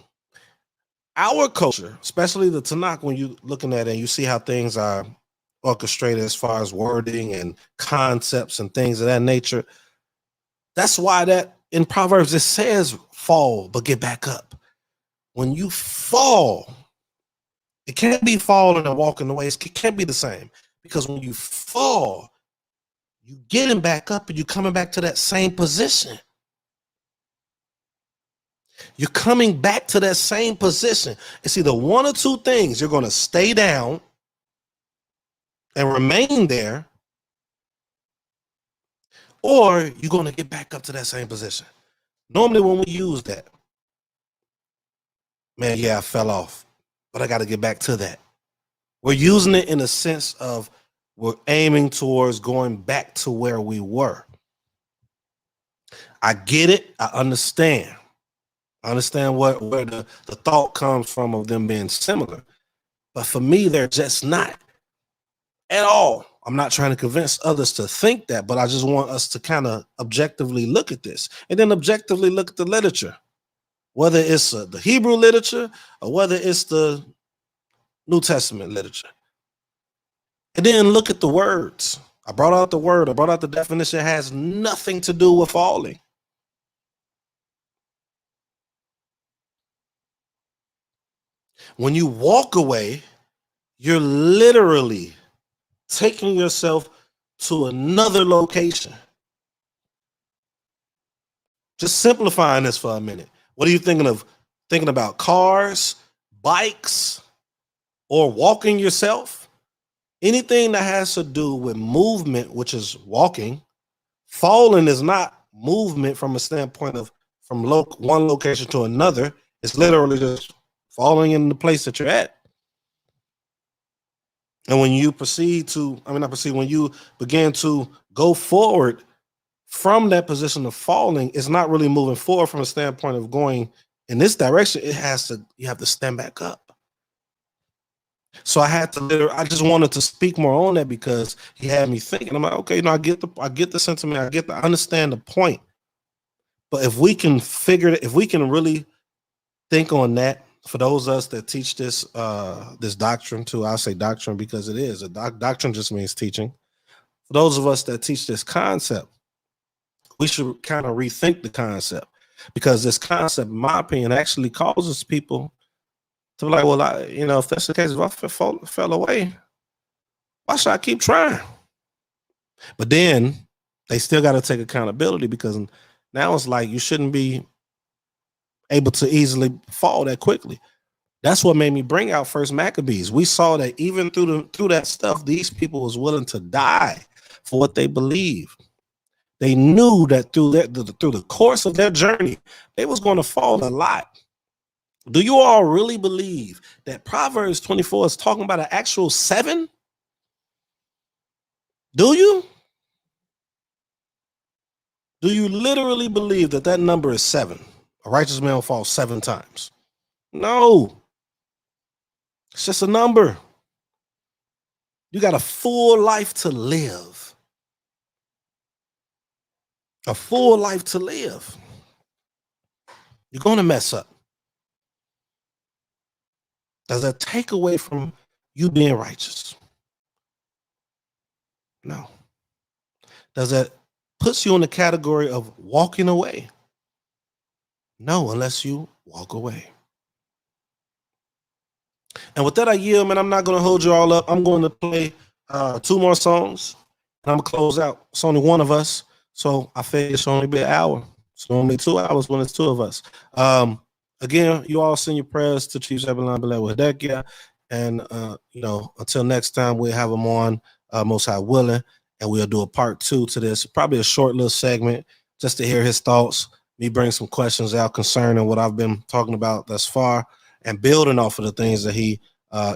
Speaker 1: Our culture, especially the Tanakh, when you're looking at it and you see how things are orchestrated as far as wording and concepts and things of that nature, that's why that in Proverbs it says fall but get back up. When you fall, it can't be falling and walking away. It can't be the same, because when you fall, you getting back up and you coming back to that same position. You're coming back to that same position. It's either one or two things. You're going to stay down and remain there, or you're going to get back up to that same position. Normally when we use that, man, yeah, I fell off, but I got to get back to that. We're using it in a sense of we're aiming towards going back to where we were. I get it. I understand. I understand where the thought comes from of them being similar. But for me, they're just not at all. I'm not trying to convince others to think that, but I just want us to kind of objectively look at this, and then objectively look at the literature, whether it's the Hebrew literature or whether it's the New Testament literature. And then look at the words. I brought out the word. I brought out the definition. It has nothing to do with falling. When you walk away, you're literally taking yourself to another location. Just simplifying this for a minute. What are you thinking of? Thinking about cars, bikes, or walking yourself? Anything that has to do with movement, which is walking. Falling is not movement from a standpoint of from one location to another. It's literally just falling in the place that you're at. And when you when you begin to go forward from that position of falling, it's not really moving forward from a standpoint of going in this direction. You have to stand back up. So I just wanted to speak more on that, because he had me thinking. I'm like, okay, I get the sentiment, I understand the point. But if we can really think on that, for those of us that teach this doctrine too, I say doctrine because it is. Doctrine just means teaching. For those of us that teach this concept, we should kind of rethink the concept, because this concept, in my opinion, actually causes people to be like, well, if that's the case, if I fell away, why should I keep trying? But then they still got to take accountability, because now it's like you shouldn't be able to easily fall that quickly. That's what made me bring out First Maccabees. We saw that even through that stuff, these people was willing to die for what they believed. They knew that through the course of their journey, they was going to fall a lot. Do you all really believe that Proverbs 24 is talking about an actual 7? Do you? Do you literally believe that number is 7? A righteous man will fall 7 times. No. It's just a number. You got a full life to live. A full life to live. You're going to mess up. Does that take away from you being righteous? No. Does that puts you in the category of walking away? No, unless you walk away. And with that, I yield, man. I'm not going to hold you all up. I'm going to play 2 more songs, and I'm going to close out. It's only one of us, so I figure it should only be an hour. It's only 2 hours when it's 2 of us. Again, you all send your prayers to Chief Zebulon Belewa Hedekia. And, until next time, we'll have him on, most high willing, and we'll do a part 2 to this. Probably a short little segment just to hear his thoughts, me bring some questions out concerning what I've been talking about thus far, and building off of the things that he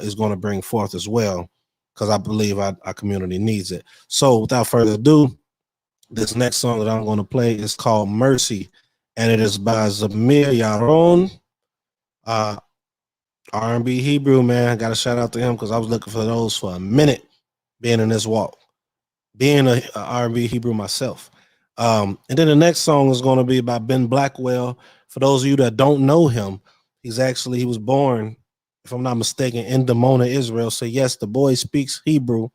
Speaker 1: is going to bring forth as well, because I believe our community needs it. So without further ado, this next song that I'm going to play is called Mercy, and it is by Zamir Yaron, R&B Hebrew, man. Got to shout out to him because I was looking for those for a minute being in this walk, being a R&B Hebrew myself. And then the next song is going to be by Ben Blackwell. For those of you that don't know him, he was born, if I'm not mistaken, in Dimona, Israel. So yes, the boy speaks Hebrew.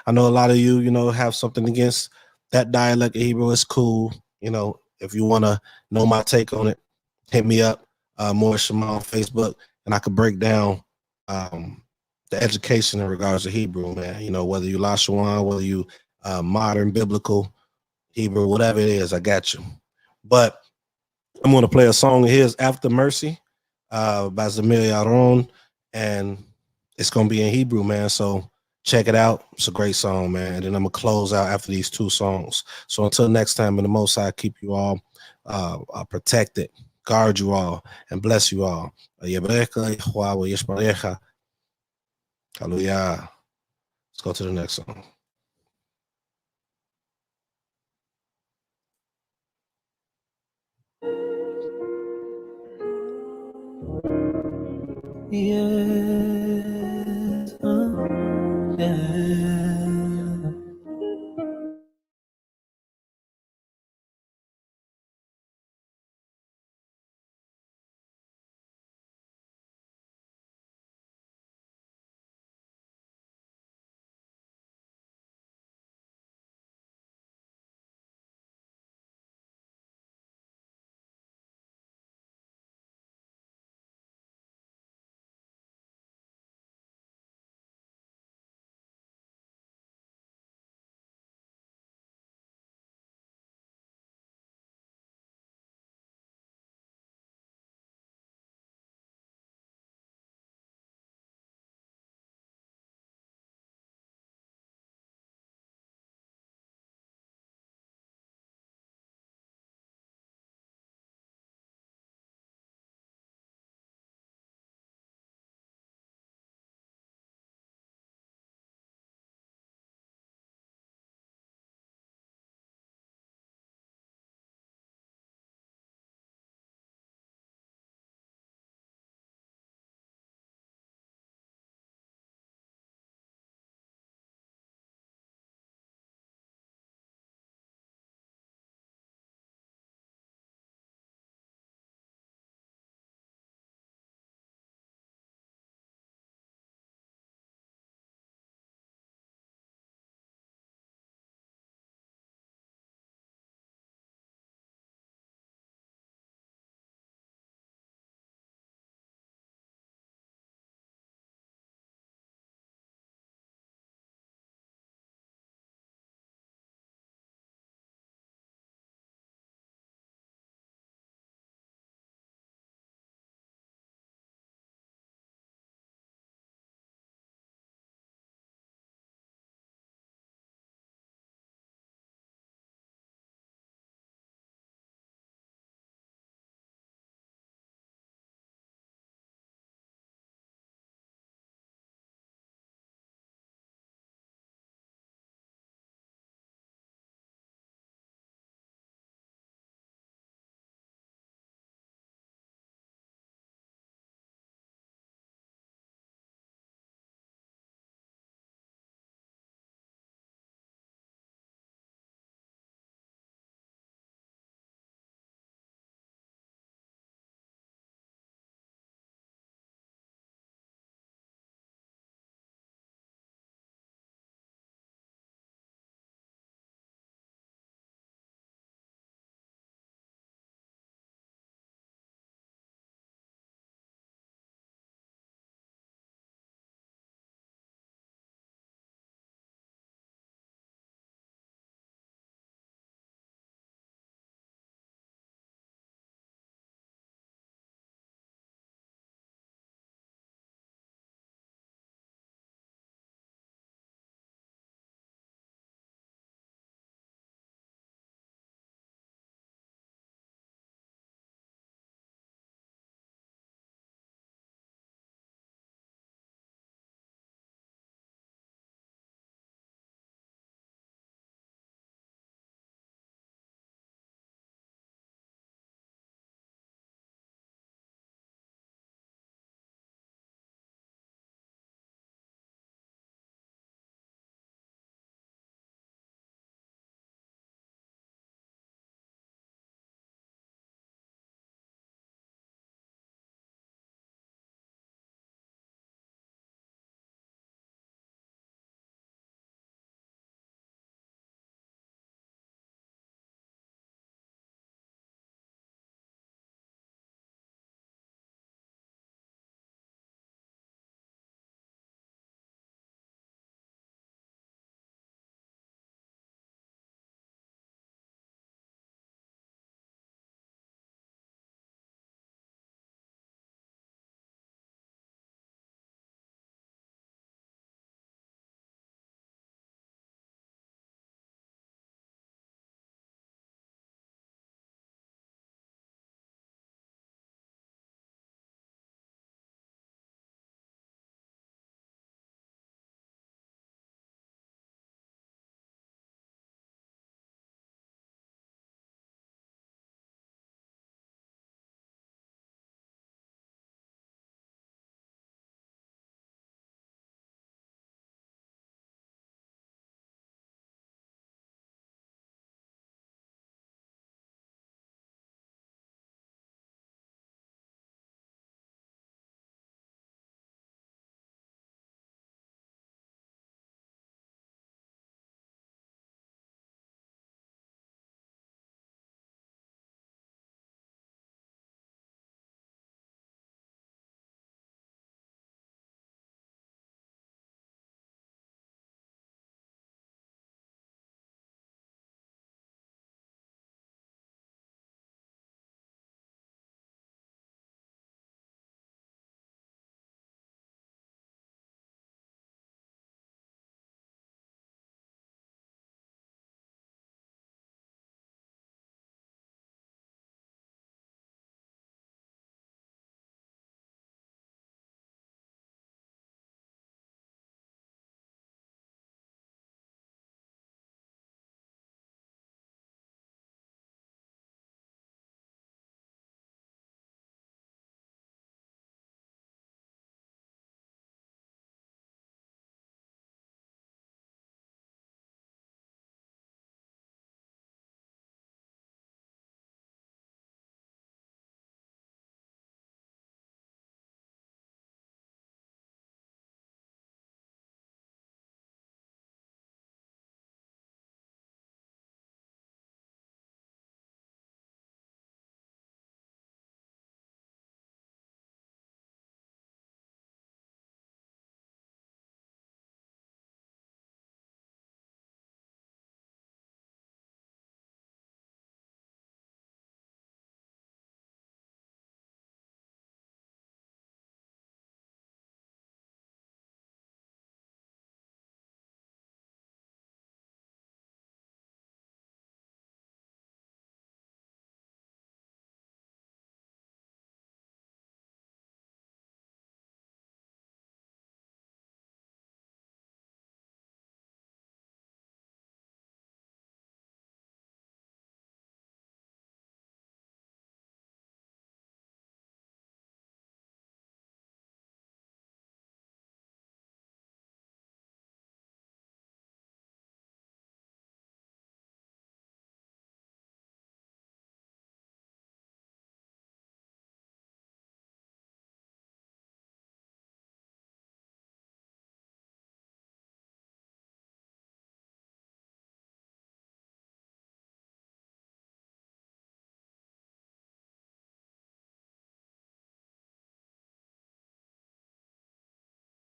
Speaker 1: I know a lot of you, have something against that dialect of Hebrew. It's cool. If you want to know my take on it, hit me up, Morris Shema on Facebook, and I could break down the education in regards to Hebrew, man. Whether you Lashawan, whether you modern biblical Hebrew, whatever it is, I got you. But I'm going to play a song of his, After Mercy, by Zamir Yaron, and it's going to be in Hebrew, man. So check it out. It's a great song, man. And then I'm going to close out after these 2 songs. So until next time, in the Most High, keep you all protected, guard you all, and bless you all. Hallelujah. Let's go to the next song. Yeah.